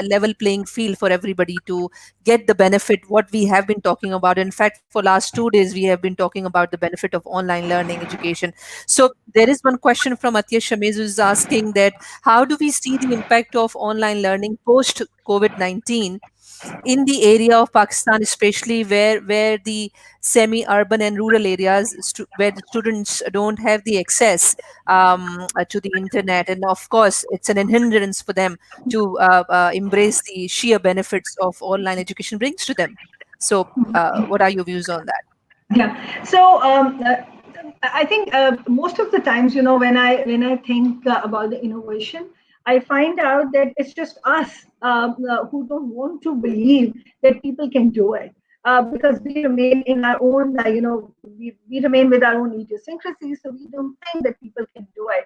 level playing field for everybody to get the benefit what we have been talking about. In fact, for last 2 days we have been talking about the benefit of online learning education. So there is one question from Atya Shamez who is asking that how do we see the impact of online learning post COVID-19 in the area of Pakistan, especially where the semi-urban and rural areas where the students don't have the access to the internet, and of course it's an hindrance for them to embrace the sheer benefits of online education brings to them. So what are your views on that? Yeah. So I think most of the times, when I think about the innovation, I find out that it's just us who don't want to believe that people can do it. Because we remain in our own, we remain with our own idiosyncrasies, so we don't think that people can do it.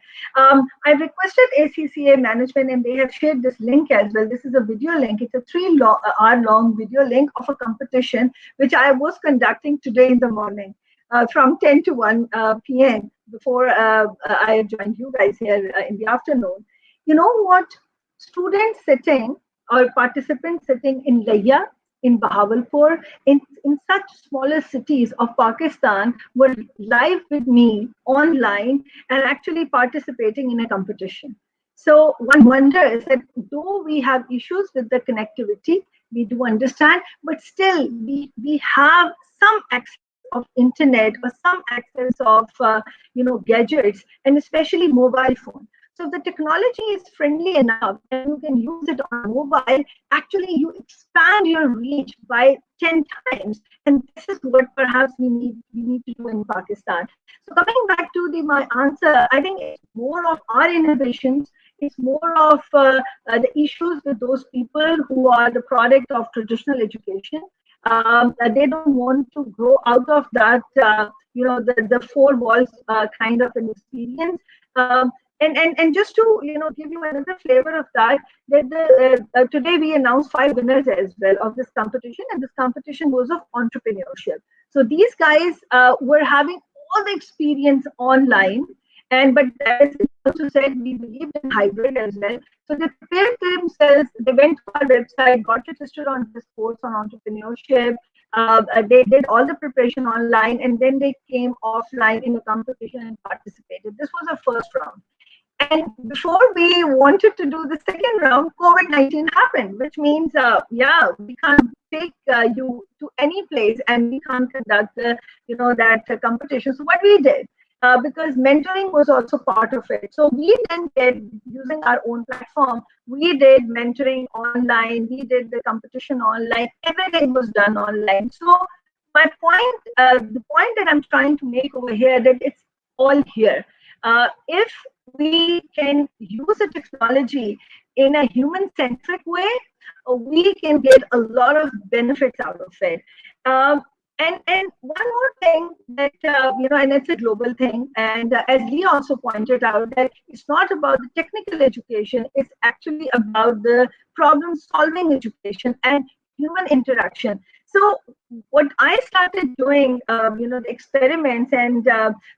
I've requested ACCA management, and they have shared this link as well. This is a video link. It's a 3-hour-long video link of a competition, which I was conducting today in the morning from 10 to 1 p.m. before I joined you guys here in the afternoon. You know what? Students sitting or participants sitting in Layya, in Bahawalpur, in such smaller cities of Pakistan were live with me online and actually participating in a competition. So one wonders that though we have issues with the connectivity, we do understand, but still we have some access of internet or some access of gadgets, and especially mobile phone. So the technology is friendly enough and you can use it on mobile. Actually, you expand your reach by 10 times. And this is what perhaps we need to do in Pakistan. So coming back to my answer, I think it's more of our innovations. It's more of the issues with those people who are the product of traditional education. They don't want to grow out of that, the four walls kind of an experience. And just to give you another flavor of that today we announced 5 winners as well of this competition, and this competition was of entrepreneurship. So these guys were having all the experience online, but as you also said, we believe in hybrid as well. So they prepared themselves, they went to our website, got registered on this course on entrepreneurship. They did all the preparation online, and then they came offline in the competition and participated. This was the first round. And before we wanted to do the second round, COVID-19 happened, which means, we can't take you to any place and we can't conduct that competition. So what we did, because mentoring was also part of it. So we then did, using our own platform, we did mentoring online, we did the competition online, everything was done online. So my point, the point that I'm trying to make over here, that it's all here. If we can use the technology in a human-centric way, we can get a lot of benefits out of it. And one more thing that, and it's a global thing, and as Lee also pointed out, that it's not about the technical education, it's actually about the problem-solving education and human interaction. So what I started doing, the experiments, and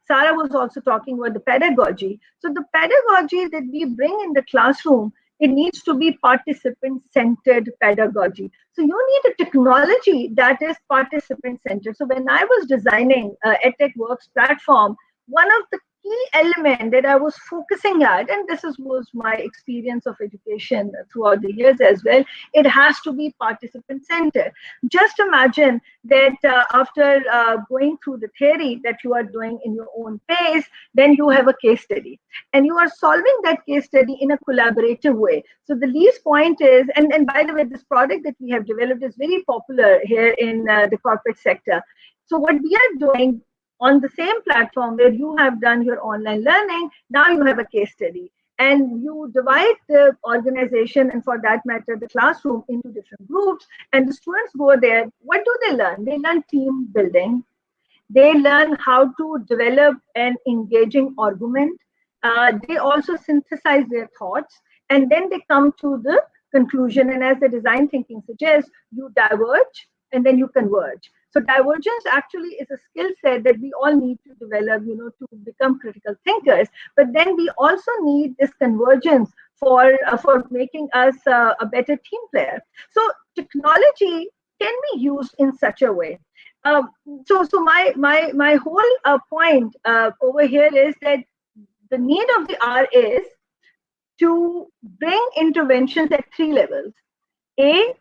Sarah was also talking about the pedagogy. So the pedagogy that we bring in the classroom It needs to be participant-centered pedagogy. So you need a technology that is participant-centered. So when I was designing EDTechWorx platform, one of the key element that I was focusing at, and was my experience of education throughout the years as well, it has to be participant-centered. Just imagine that after going through the theory that you are doing in your own pace, then you have a case study and you are solving that case study in a collaborative way. So the least point is, and by the way, this product that we have developed is very popular here in the corporate sector. So what we are doing on the same platform where you have done your online learning, now you have a case study. And you divide the organization, and for that matter, the classroom, into different groups. And the students go there. What do they learn? They learn team building. They learn how to develop an engaging argument. They also synthesize their thoughts, and then they come to the conclusion. And as the design thinking suggests, you diverge and then you converge. So divergence actually is a skill set that we all need to develop, to become critical thinkers. But then we also need this convergence for making us a better team player. So technology can be used in such a way. So my whole point over here is that the need of the hour is to bring interventions at three levels. A,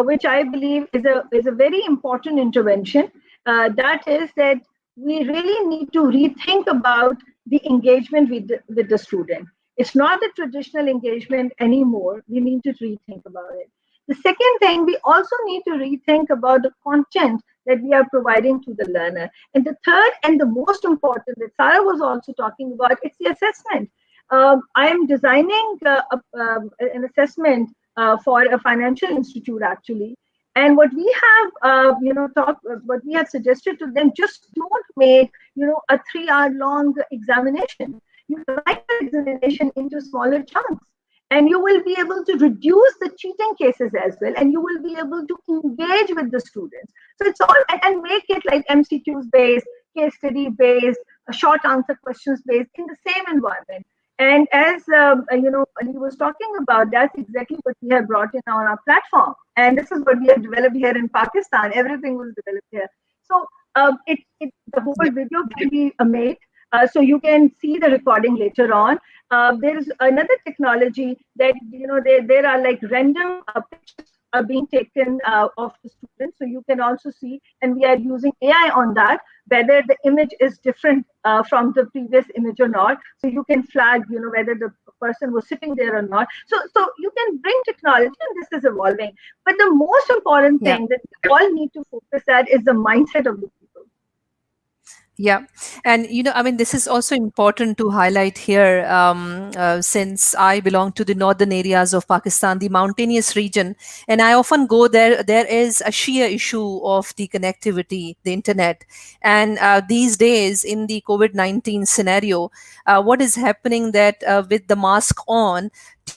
which I believe is a very important intervention, that is that we really need to rethink about the engagement with the student. It's not the traditional engagement anymore. We need to rethink about it. The second thing, we also need to rethink about the content that we are providing to the learner. And the third and the most important that Sarah was also talking about, it's the assessment. I am designing an assessment for a financial institute actually. And what we have, what we have suggested to them, just don't make, a 3-hour long examination. You divide the examination into smaller chunks. And you will be able to reduce the cheating cases as well. And you will be able to engage with the students. So it's all, and make it like MCQs based, case study based, short answer questions based in the same environment. And as Ali was talking about, that's exactly what we have brought in on our platform. And this is what we have developed here in Pakistan. Everything was developed here. So the whole video can be made. So you can see the recording later on. There is another technology that, there are like random pictures are being taken of the students. So you can also see, and we are using AI on that, whether the image is different from the previous image or not. So you can flag, whether the person was sitting there or not. So you can bring technology, and this is evolving. But the most important thing that we all need to focus at is the mindset of the people. Yeah. And, this is also important to highlight here, since I belong to the northern areas of Pakistan, the mountainous region, and I often go there. There is a sheer issue of the connectivity, the internet. And these days in the COVID-19 scenario, what is happening that with the mask on,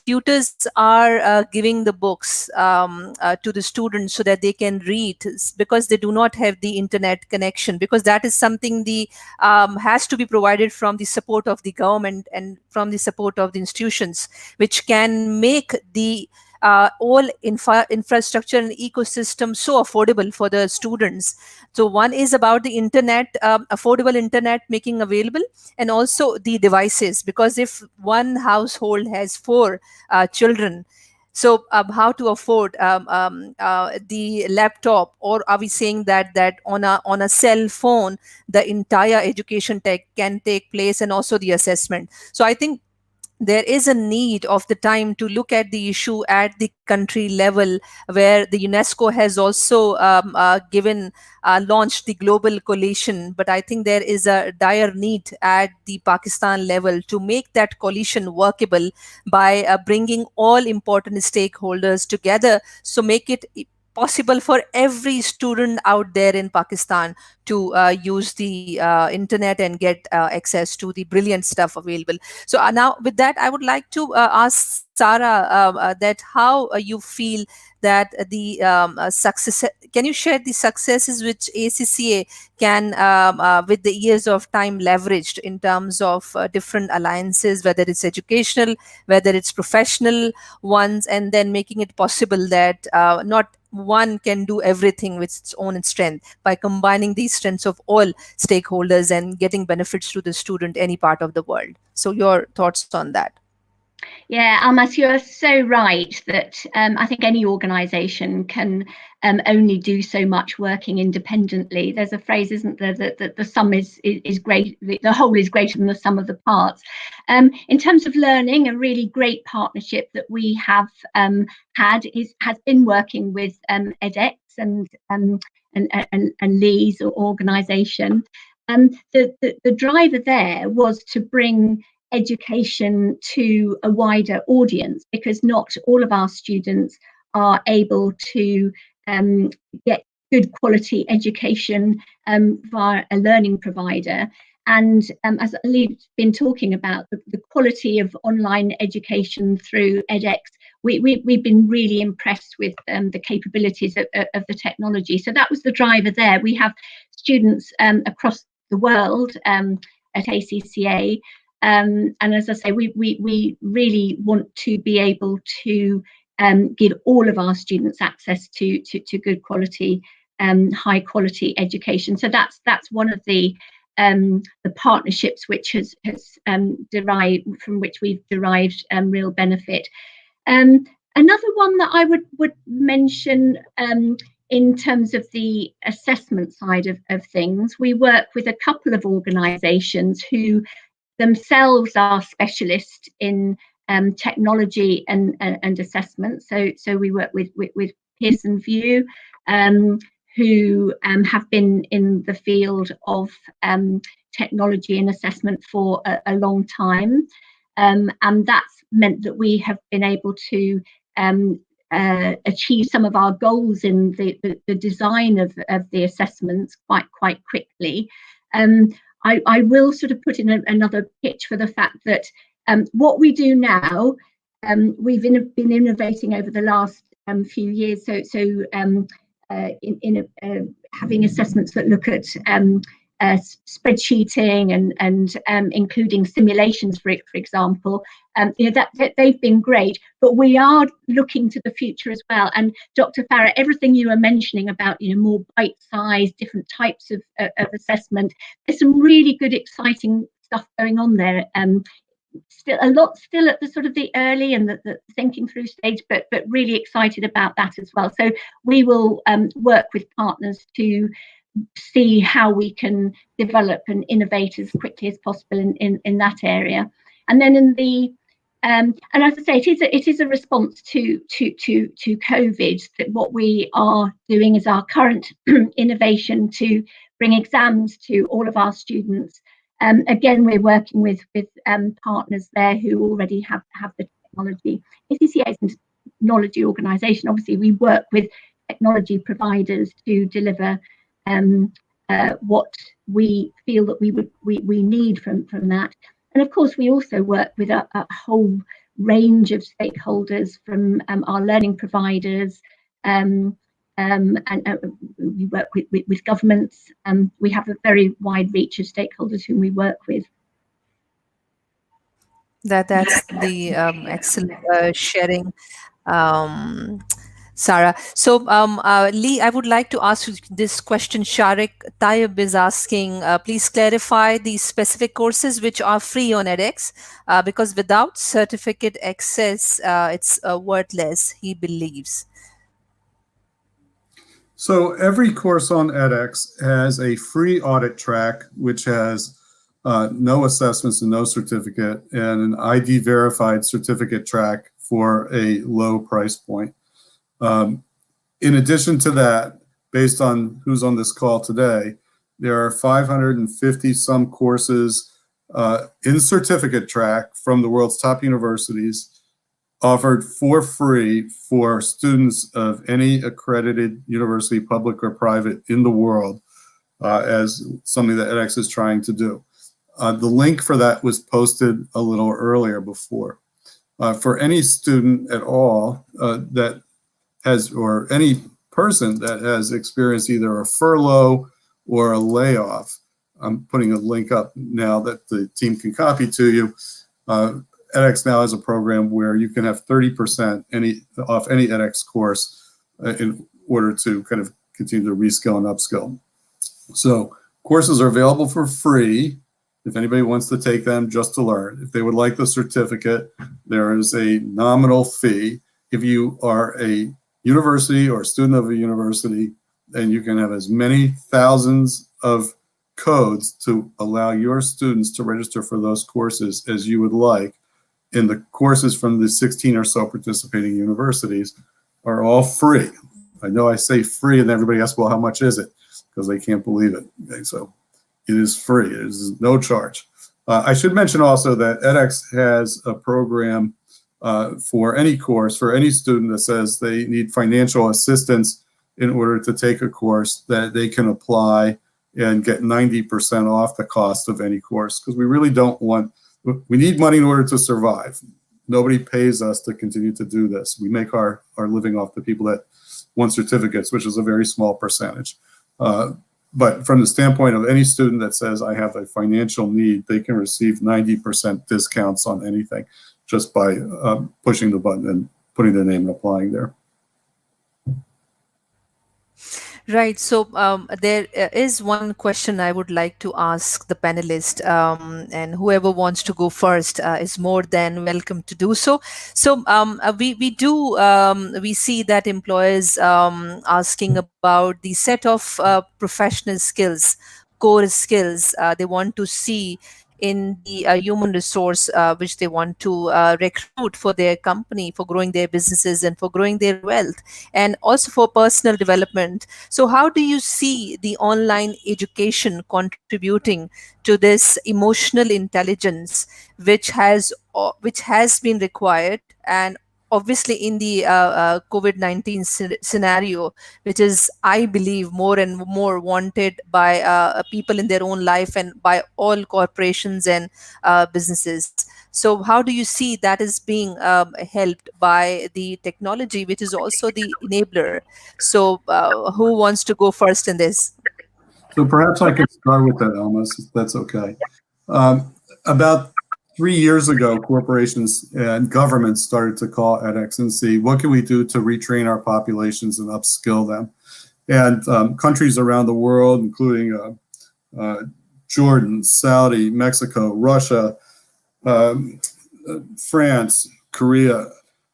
tutors are giving the books to the students so that they can read, because they do not have the internet connection, because that is something the has to be provided from the support of the government and from the support of the institutions, which can make the all infrastructure and ecosystem so affordable for the students. So one is about the internet, affordable internet making available, and also the devices, because if one household has 4 children, so how to afford the laptop, or are we saying that on a cell phone the entire education tech can take place, and also the assessment. So I think there is a need of the time to look at the issue at the country level, where the UNESCO has also launched the global coalition. But I think there is a dire need at the Pakistan level to make that coalition workable by bringing all important stakeholders together. So make it possible for every student out there in Pakistan to use the internet and get access to the brilliant stuff available. So now with that, I would like to ask Sarah that how you feel that the success, can you share the successes which ACCA can, with the years of time, leveraged in terms of different alliances, whether it's educational, whether it's professional ones, and then making it possible that not one can do everything with its own strength, by combining these strengths of all stakeholders and getting benefits to the student any part of the world. So your thoughts on that? Yeah, Almas, you're so right that I think any organisation can only do so much working independently. There's a phrase, isn't there, that the sum is great, the whole is greater than the sum of the parts. In terms of learning, a really great partnership that we have has been working with Edx and Lee's organisation. The driver there was to bring education to a wider audience, because not all of our students are able to get good quality education via a learning provider. And as Ali's been talking about, the quality of online education through Edx, we've been really impressed with the capabilities of the technology. So that was the driver there. We have students across the world at ACCA. And as I say, we really want to be able to give all of our students access to good quality, high quality education. So that's one of the partnerships which has derived, from which we've derived real benefit. Another one that I would mention in terms of the assessment side of things, we work with a couple of organisations who themselves are specialists in technology and assessment. So we work with Pearson VUE, who have been in the field of technology and assessment for a long time. And that's meant that we have been able to achieve some of our goals in the design of the assessments quite quickly. I will sort of put in another pitch for the fact that what we do now, we've been innovating over the last few years. So having assessments that look at spreadsheeting and including simulations, for example, that they've been great. But we are looking to the future as well. And Dr. Farrah, everything you were mentioning about more bite-sized, different types of assessment, there's some really good, exciting stuff going on there. Still at the sort of the early and the thinking through stage, but really excited about that as well. So we will work with partners to see how we can develop and innovate as quickly as possible in that area. And then in the and as I say, it is a response to COVID, that what we are doing is our current innovation to bring exams to all of our students. Again, we're working with partners there who already have the technology. ACCA is a technology organisation. Obviously, we work with technology providers to deliver what we feel that we need from that. And of course, we also work with a whole range of stakeholders, from our learning providers, and we work with governments. We have a very wide reach of stakeholders whom we work with. That's the excellent sharing, Sarah. So, Lee, I would like to ask you this question. Sharik Tayyib is asking, please clarify the specific courses which are free on edX, because without certificate access, it's worthless, he believes. So every course on edX has a free audit track, which has no assessments and no certificate, and an ID verified certificate track for a low price point. In addition to that, based on who's on this call today, there are 550 some courses in certificate track from the world's top universities offered for free for students of any accredited university, public or private, in the world, as something that edX is trying to do. The link for that was posted a little earlier before. For any student at all that has, or any person that has experienced either a furlough or a layoff, I'm putting a link up now that the team can copy to you. edX now has a program where you can have 30% off any edX course in order to kind of continue to reskill and upskill. So courses are available for free if anybody wants to take them just to learn. If they would like the certificate, there is a nominal fee. If you are a university or a student of a university, then you can have as many thousands of codes to allow your students to register for those courses as you would like. And the courses from the 16 or so participating universities are all free. I know I say free and everybody asks, well, how much is it? Because they can't believe it. Okay, so it is free. It is no charge. I should mention also that edX has a program for any course, for any student that says they need financial assistance in order to take a course, that they can apply and get 90% off the cost of any course. Because we really don't want, we need money in order to survive. Nobody pays us to continue to do this. We make our living off the people that want certificates, which is a very small percentage. But from the standpoint of any student that says, I have a financial need, they can receive 90% discounts on anything just by pushing the button and putting their name and applying there. Right. So there is one question I would like to ask the panelist, and whoever wants to go first is more than welcome to do so. So we see that employers asking about the set of professional skills, core skills they want to see in the human resource which they want to recruit for their company, for growing their businesses and for growing their wealth, and also for personal development. So how do you see the online education contributing to this emotional intelligence which has been required, and obviously in the COVID-19 scenario, which is, I believe, more and more wanted by people in their own life and by all corporations and businesses. So how do you see that is being helped by the technology, which is also the enabler? So who wants to go first in this? So perhaps I could start with that, Almas, if that's okay. About 3 years ago, corporations and governments started to call edX and see, what can we do to retrain our populations and upskill them? And countries around the world, including Jordan, Saudi, Mexico, Russia, France, Korea,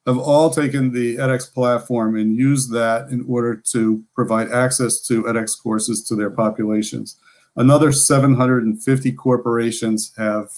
have all taken the edX platform and used that in order to provide access to edX courses to their populations. Another 750 corporations have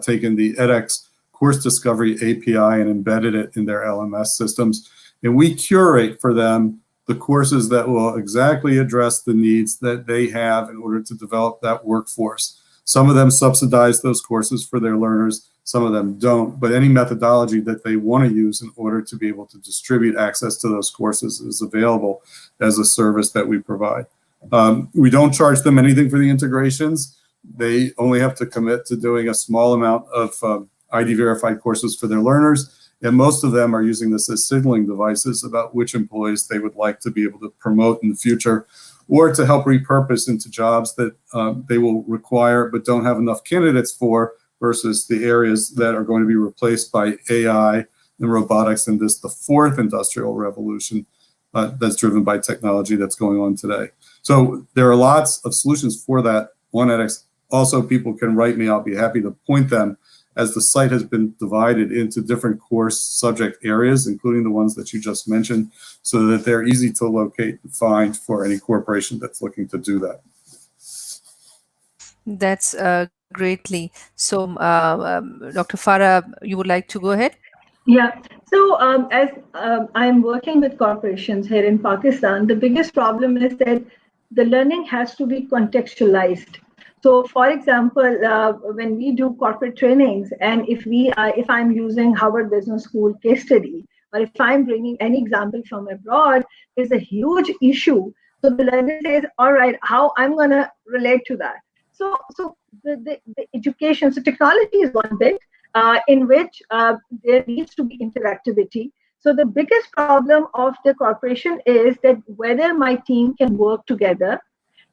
taken the edX Course Discovery API and embedded it in their LMS systems. And we curate for them the courses that will exactly address the needs that they have in order to develop that workforce. Some of them subsidize those courses for their learners, some of them don't, but any methodology that they want to use in order to be able to distribute access to those courses is available as a service that we provide. We don't charge them anything for the integrations. They only have to commit to doing a small amount of ID verified courses for their learners. And most of them are using this as signaling devices about which employees they would like to be able to promote in the future, or to help repurpose into jobs that they will require but don't have enough candidates for, versus the areas that are going to be replaced by AI and robotics in this, the fourth industrial revolution that's driven by technology that's going on today. So there are lots of solutions for that on edX. Also, people can write me. I'll be happy to point them, as the site has been divided into different course subject areas, including the ones that you just mentioned, so that they're easy to locate and find for any corporation that's looking to do that. That's greatly. So Dr. Farrah, you would like to go ahead? Yeah, so as I'm working with corporations here in Pakistan, the biggest problem is that the learning has to be contextualized. So, for example, when we do corporate trainings, and if I'm using Harvard Business School case study, or if I'm bringing any example from abroad, there's a huge issue. So the learner says, "All right, how I'm going to relate to that?" So the education, so technology is one bit in which there needs to be interactivity. So the biggest problem of the corporation is that whether my team can work together.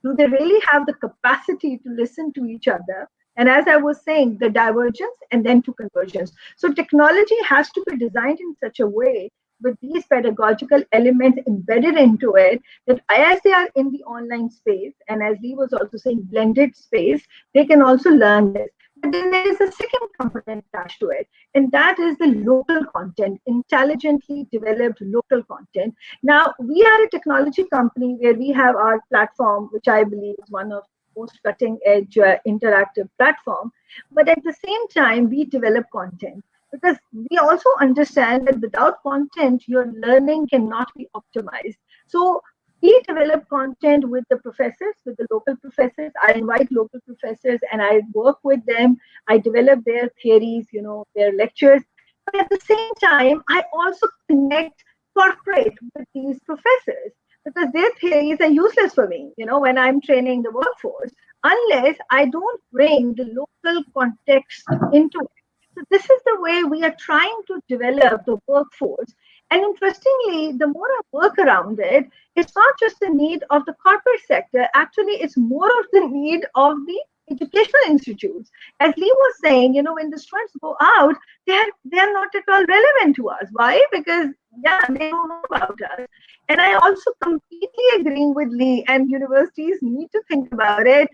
Do they really have the capacity to listen to each other? And as I was saying, the divergence and then to convergence. So technology has to be designed in such a way with these pedagogical elements embedded into it that as they are in the online space, and as Lee was also saying, blended space, they can also learn this. But then there is a second component attached to it, and that is the local content, intelligently developed local content. Now, we are a technology company where we have our platform, which I believe is one of the most cutting edge interactive platform. But at the same time, we develop content because we also understand that without content, your learning cannot be optimized. So we develop content with the professors, with the local professors. I invite local professors and I work with them. I develop their theories, their lectures. But at the same time, I also connect corporate with these professors because their theories are useless for me, when I'm training the workforce, unless I don't bring the local context into it. So this is the way we are trying to develop the workforce. And interestingly, the more I work around it, it's not just the need of the corporate sector. Actually, it's more of the need of the educational institutes. As Lee was saying, when the students go out, they're not at all relevant to us. Why? Because they don't know about us. And I also completely agree with Lee, and universities need to think about it.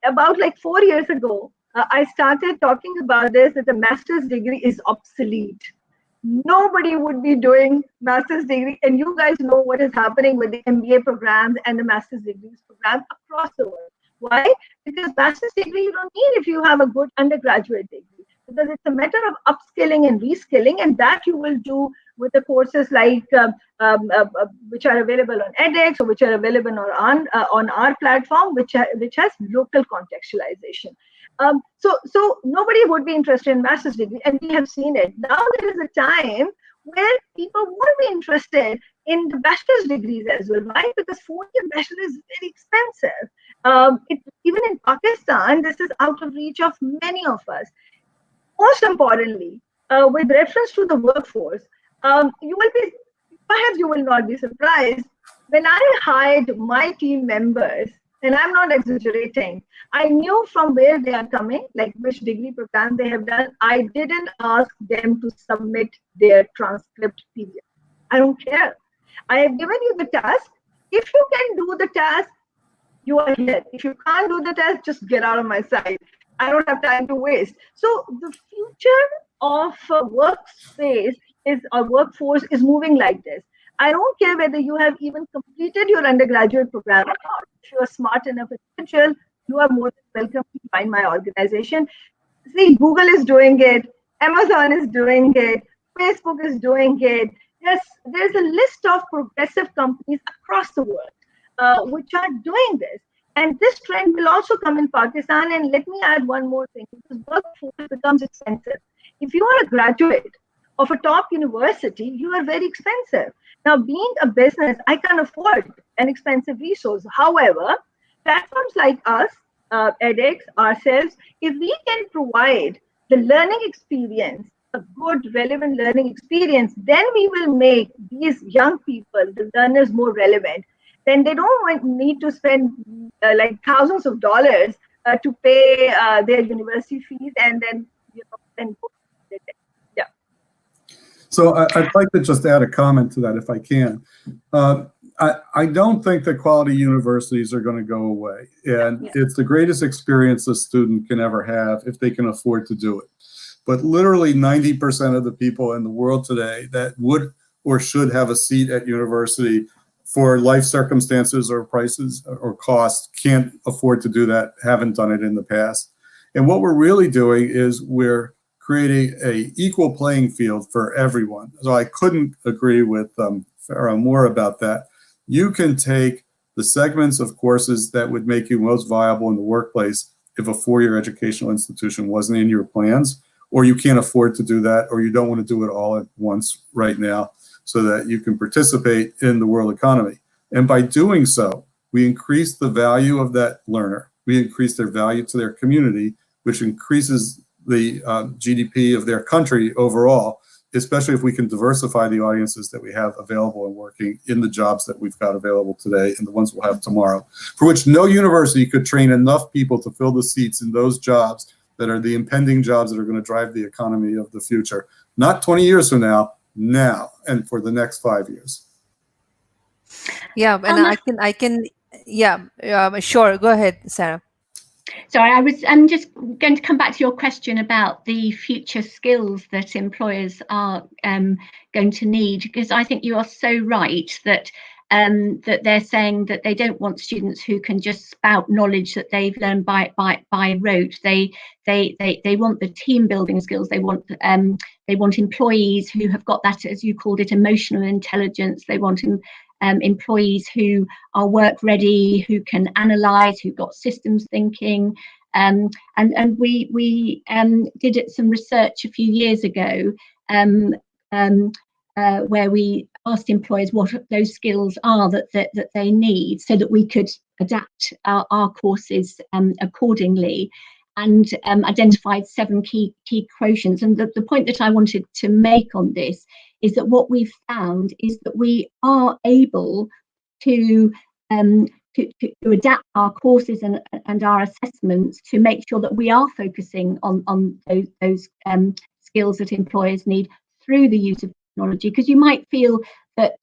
About like 4 years ago, I started talking about this that the master's degree is obsolete. Nobody would be doing master's degree, and you guys know what is happening with the MBA programs and the master's degrees program across the world. Why? Because master's degree you don't need if you have a good undergraduate degree, because it's a matter of upskilling and reskilling, and that you will do with the courses like which are available on Edx or which are available on our platform, which has local contextualization. So nobody would be interested in master's degree, and we have seen it. Now there is a time where people would be interested in the bachelor's degrees as well. Why? Because 4-year bachelor is very expensive. Even in Pakistan, this is out of reach of many of us. Most importantly, with reference to the workforce, perhaps you will not be surprised, when I hired my team members, and I'm not exaggerating, I knew from where they are coming, like which degree program they have done. I didn't ask them to submit their transcript PDF. I don't care. I have given you the task. If you can do the task, you are here. If you can't do the task, just get out of my sight. I don't have time to waste. So the future of workspace workforce is moving like this. I don't care whether you have even completed your undergraduate program or not. If you are smart enough individual, you are more than welcome to join my organization. See, Google is doing it, Amazon is doing it, Facebook is doing it. There's a list of progressive companies across the world which are doing this. And this trend will also come in Pakistan. And let me add one more thing, because workforce becomes expensive. If you are a graduate of a top university, you are very expensive. Now, being a business, I can afford an expensive resource. However, platforms like us, Edx, ourselves, if we can provide the learning experience, a good, relevant learning experience, then we will make these young people, the learners, more relevant. Then they don't need to spend like thousands of dollars to pay their university fees and then, then go. Yeah. So I'd like to just add a comment to that if I can. I don't think that quality universities are going to go away. And it's the greatest experience a student can ever have if they can afford to do it. But literally 90% of the people in the world today that would or should have a seat at university for life circumstances or prices or costs can't afford to do that, haven't done it in the past. And what we're really doing is we're creating a equal playing field for everyone. So I couldn't agree with Farrah more about that. You can take the segments of courses that would make you most viable in the workplace if a four-year educational institution wasn't in your plans, or you can't afford to do that, or you don't want to do it all at once right now so that you can participate in the world economy. And by doing so, we increase the value of that learner. We increase their value to their community, which increases the GDP of their country overall, especially if we can diversify the audiences that we have available and working in the jobs that we've got available today and the ones we'll have tomorrow, for which no university could train enough people to fill the seats in those jobs that are the impending jobs that are going to drive the economy of the future. Not 20 years from now, now, and for the next 5 years. Yeah, and sure, go ahead, Sarah. Sorry, I'm just going to come back to your question about the future skills that employers are going to need, because I think you are so right that that they're saying that they don't want students who can just spout knowledge that they've learned by rote. They want the team building skills. They want employees who have got that, as you called it, emotional intelligence. They want employees who are work ready, who can analyze, who've got systems thinking. And we did some research a few years ago where we asked employers what those skills are that they need, so that we could adapt our courses accordingly, and identified 7 key quotients. And the point that I wanted to make on this is that what we've found is that we are able to adapt our courses and our assessments to make sure that we are focusing on those skills that employers need through the use of technology. Because you might feel that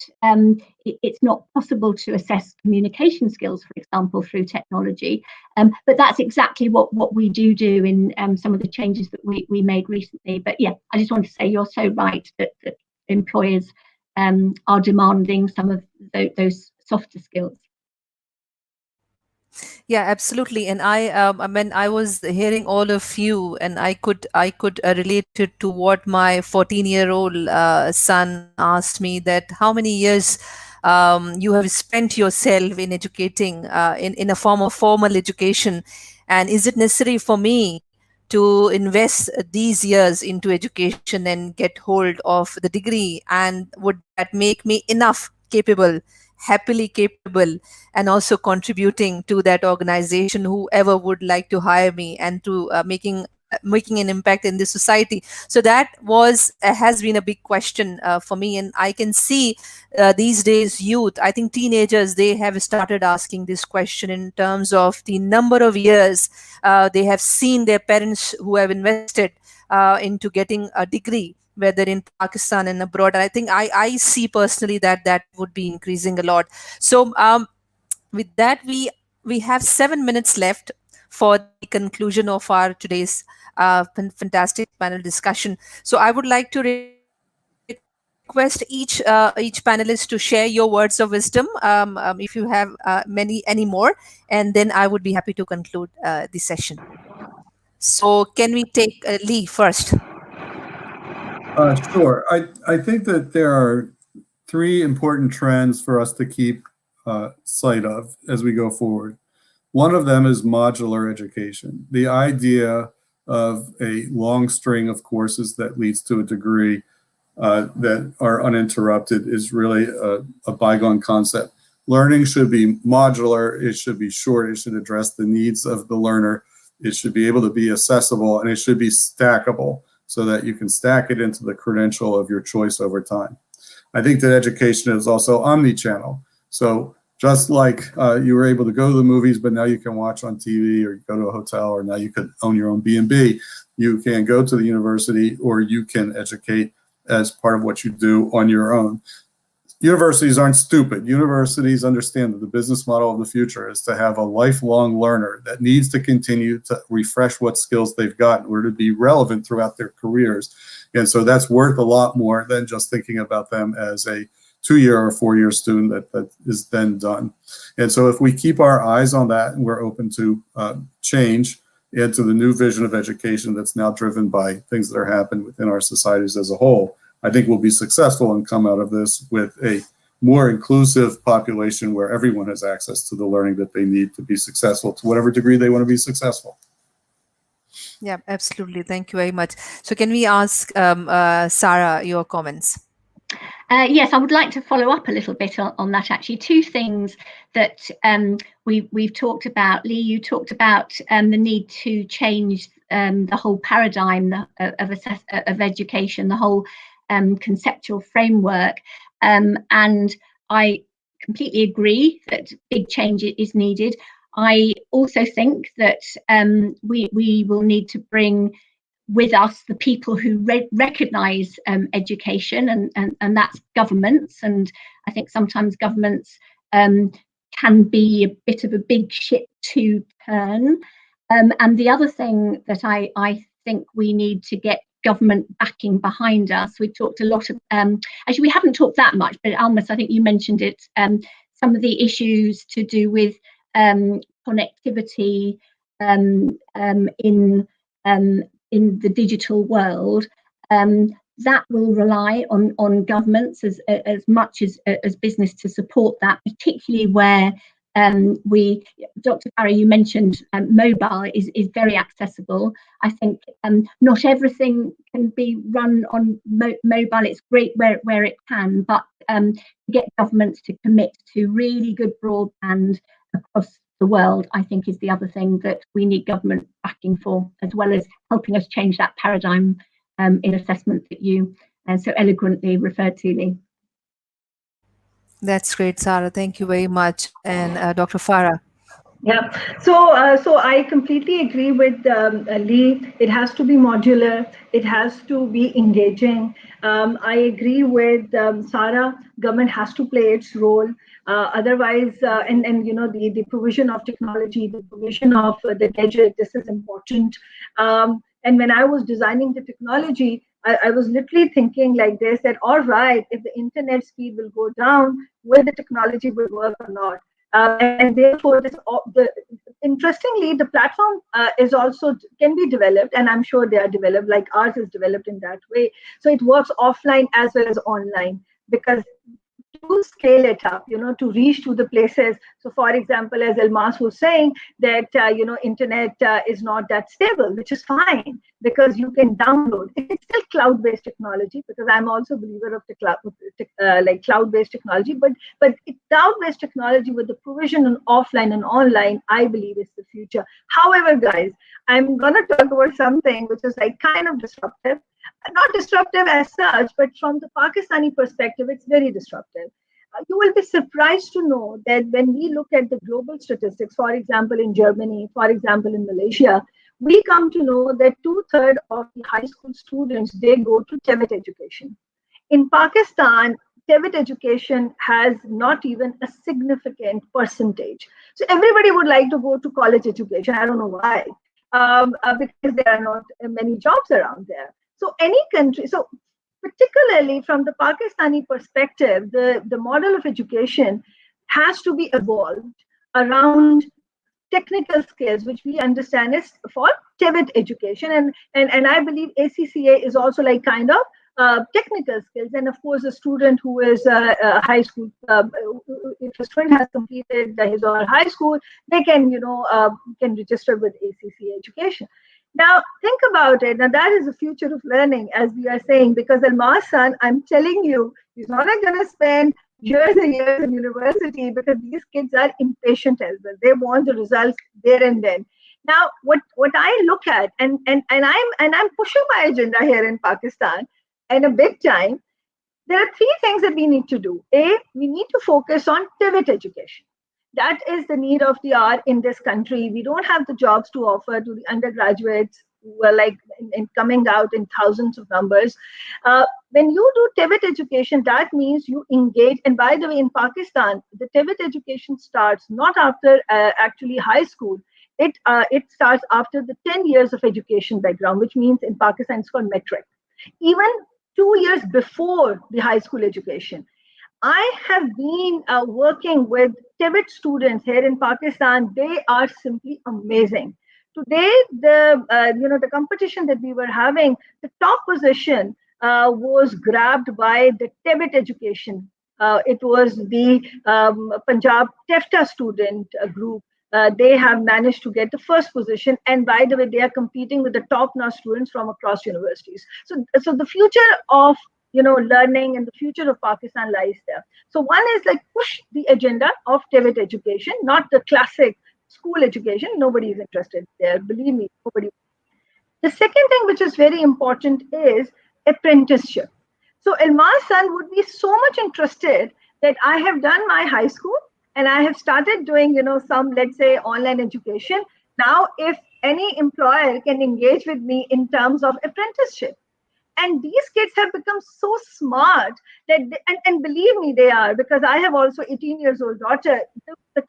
it's not possible to assess communication skills, for example, through technology, but that's exactly what we do in some of the changes that we made recently. But yeah, I just want to say you're so right that employers are demanding some of those softer skills. Yeah, absolutely. And I was hearing all of you, and I could relate it to what my 14-year-old son asked me, that how many years you have spent yourself in educating in a form of formal education, and is it necessary for me to invest these years into education and get hold of the degree, and would that make me enough capable, happily capable, and also contributing to that organization, whoever would like to hire me, and to making an impact in the society? So that has been a big question for me, and I can see these days youth, I think teenagers, they have started asking this question in terms of the number of years they have seen their parents who have invested into getting a degree, whether in Pakistan and abroad. I think I see personally that would be increasing a lot. So with that, we have 7 minutes left for the conclusion of our today's fantastic panel discussion. So I would like to request each panelist to share your words of wisdom, if you have any more, and then I would be happy to conclude the session. So can we take Lee first? Sure. I think that there are 3 important trends for us to keep sight of as we go forward. One of them is modular education. The idea of a long string of courses that leads to a degree that are uninterrupted is really a bygone concept. Learning should be modular, it should be short, it should address the needs of the learner, it should be able to be accessible, and it should be stackable so that you can stack it into the credential of your choice over time. I think that education is also omni-channel. So just like you were able to go to the movies, but now you can watch on TV, or you go to a hotel, or now you can own your own B&B, you can go to the university, or you can educate as part of what you do on your own. Universities aren't stupid. Universities understand that the business model of the future is to have a lifelong learner that needs to continue to refresh what skills they've got in order to be relevant throughout their careers. And so that's worth a lot more than just thinking about them as a 2-year or 4-year student that is then done. And so if we keep our eyes on that, and we're open to change and to the new vision of education that's now driven by things that are happening within our societies as a whole, I think we'll be successful and come out of this with a more inclusive population where everyone has access to the learning that they need to be successful to whatever degree they want to be successful. Yeah, absolutely. Thank you very much. So can we ask Sarah your comments? Yes, I would like to follow up a little bit on that, actually. Two things that we've talked about. Lee, you talked about the need to change the whole paradigm of education, the whole conceptual framework. And I completely agree that big change is needed. I also think that we will need to bring with us the people who recognise education, and that's governments. And I think sometimes governments can be a bit of a big ship to turn. And the other thing that I think we need to get government backing behind us. We've talked a lot of, actually we haven't talked that much, but Almas, I think you mentioned it, some of the issues to do with connectivity in the digital world, that will rely on governments as much as business to support that, particularly where Dr. Farrah, you mentioned mobile is very accessible. I think not everything can be run on mobile. It's great where it can, but get governments to commit to really good broadband across the world, I think, is the other thing that we need government backing for, as well as helping us change that paradigm in assessment that you so eloquently referred to, Lee. That's great, Sarah. Thank you very much. And Dr. Farrah. Yeah, so I completely agree with Lee. It has to be modular. It has to be engaging. I agree with Sarah. Government has to play its role. Otherwise, and you know, the provision of technology, the provision of the gadget, this is important. And when I was designing the technology, I was literally thinking like this: that all right, if the internet speed will go down, will the technology will work or not? And therefore, interestingly, the platform is also can be developed, and I'm sure they are developed, like ours is developed in that way. So it works offline as well as online, because to scale it up, you know, to reach to the places. So, for example, as Almas was saying, that you know, internet is not that stable, which is fine because you can download. It's still cloud-based technology, because I'm also a believer of the cloud, like cloud-based technology. But cloud-based technology with the provision on offline and online, I believe is the future. However, guys, I'm gonna talk about something which is like kind of disruptive. Not disruptive as such, but from the Pakistani perspective, it's very disruptive. You will be surprised to know that when we look at the global statistics, for example, in Germany, for example, in Malaysia, we come to know that 2/3 of the high school students, they go to TVET education. In Pakistan, TVET education has not even a significant percentage. So everybody would like to go to college education. I don't know why, because there are not many jobs around there. So any country, so particularly from the Pakistani perspective, the model of education has to be evolved around technical skills, which we understand is for TVET education. And I believe ACCA is also like kind of technical skills. And of course, a student who is a high school, if a student has completed his or her high school, they can, you know, can register with ACCA education. Now, think about it. Now, that is the future of learning, as we are saying, because Almas son, I'm telling you, he's not going to spend years and years in university, because these kids are impatient as well. They want the results there and then. Now, what I look at, and I'm pushing my agenda here in Pakistan, and a big time, there are three things that we need to do. A, we need to focus on TVET education. That is the need of the hour in this country. We don't have the jobs to offer to the undergraduates who are like in coming out in thousands of numbers. When you do TVET education, that means you engage. And by the way, in Pakistan, the TVET education starts not after actually high school. It starts after the 10 years of education background, which means in Pakistan it's called metric. Even 2 years before the high school education. I have been working with TVET students here in Pakistan. They are simply amazing. Today, the competition that we were having, the top position was grabbed by the TVET education It was the Punjab TEFTA student group. They have managed to get the first position, and by the way, they are competing with the top-notch students from across universities. So the future of learning and the future of Pakistan lies there. So one is like push the agenda of TVET education, not the classic school education. Nobody is interested there. Believe me, nobody. The second thing which is very important is apprenticeship. So Almas son would be so much interested that I have done my high school and I have started doing, some, let's say, online education. Now, if any employer can engage with me in terms of apprenticeship, and these kids have become so smart that and believe me, they are, because I have also 18 years old daughter. The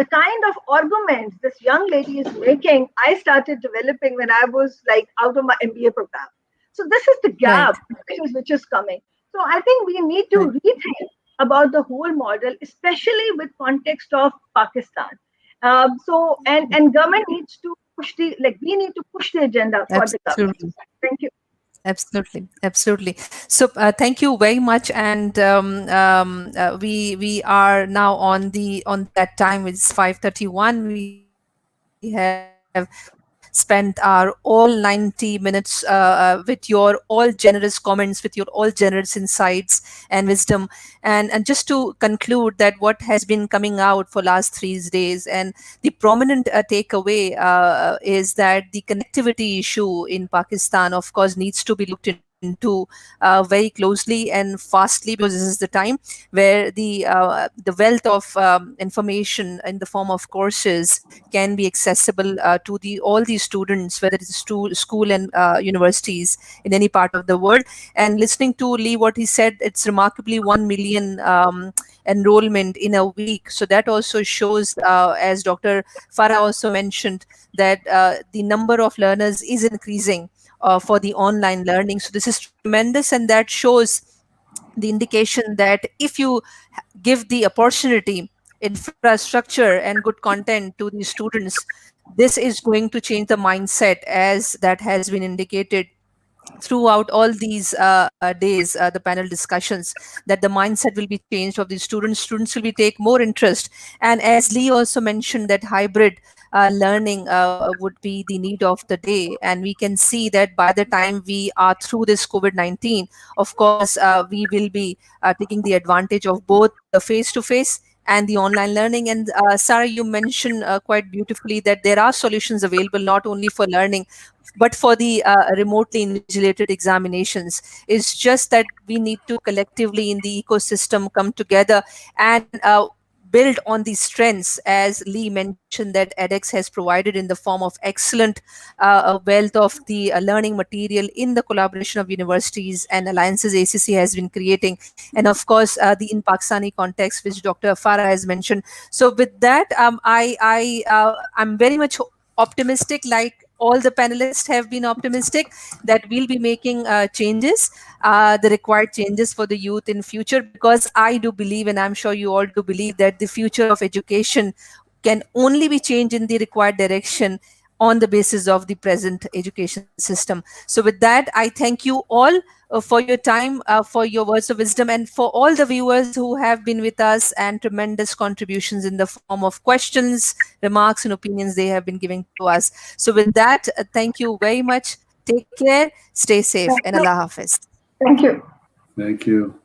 kind of arguments this young lady is making, I started developing when I was like out of my MBA program. So this is the gap which is coming. So I think we need to rethink about the whole model, especially with context of Pakistan. So government needs to push we need to push the agenda for the government. Thank you. Absolutely, absolutely. So thank you very much, and we are now on that time. It's 5:31. We have spent our all 90 minutes with your all generous comments, with your all generous insights and wisdom. And just to conclude that what has been coming out for last 3 days, and the prominent takeaway is that the connectivity issue in Pakistan, of course, needs to be looked into very closely and fastly, because this is the time where the wealth of information in the form of courses can be accessible to all these students, whether it's school and universities in any part of the world. And listening to Lee, what he said, it's remarkably 1 million enrollment in a week. So that also shows, as Dr. Farrah also mentioned, that the number of learners is increasing for the online learning. So this is tremendous, and that shows the indication that if you give the opportunity, infrastructure, and good content to the students, this is going to change the mindset, as that has been indicated throughout all these days, the panel discussions, that the mindset will be changed of the students will be take more interest. And as Lee also mentioned, that hybrid learning would be the need of the day, and we can see that by the time we are through this COVID-19, of course we will be taking the advantage of both the face-to-face and the online learning. And Sarah, you mentioned quite beautifully that there are solutions available not only for learning but for the remotely invigilated examinations. It's just that we need to collectively in the ecosystem come together and build on these strengths, as Lee mentioned, that Edx has provided in the form of excellent wealth of the learning material in the collaboration of universities and alliances ACCA has been creating, and of course the in Pakistani context, which Dr. Farrah has mentioned. So with that, I'm very much optimistic, like all the panelists have been optimistic, that we'll be making changes, the required changes for the youth in future, because I do believe, and I'm sure you all do believe, that the future of education can only be changed in the required direction on the basis of the present education system. So with that, I thank you all for your time, for your words of wisdom, and for all the viewers who have been with us, and tremendous contributions in the form of questions, remarks, and opinions they have been giving to us. So with that, thank you very much. Take care, stay safe, and Allah Hafiz. Thank you. Thank you.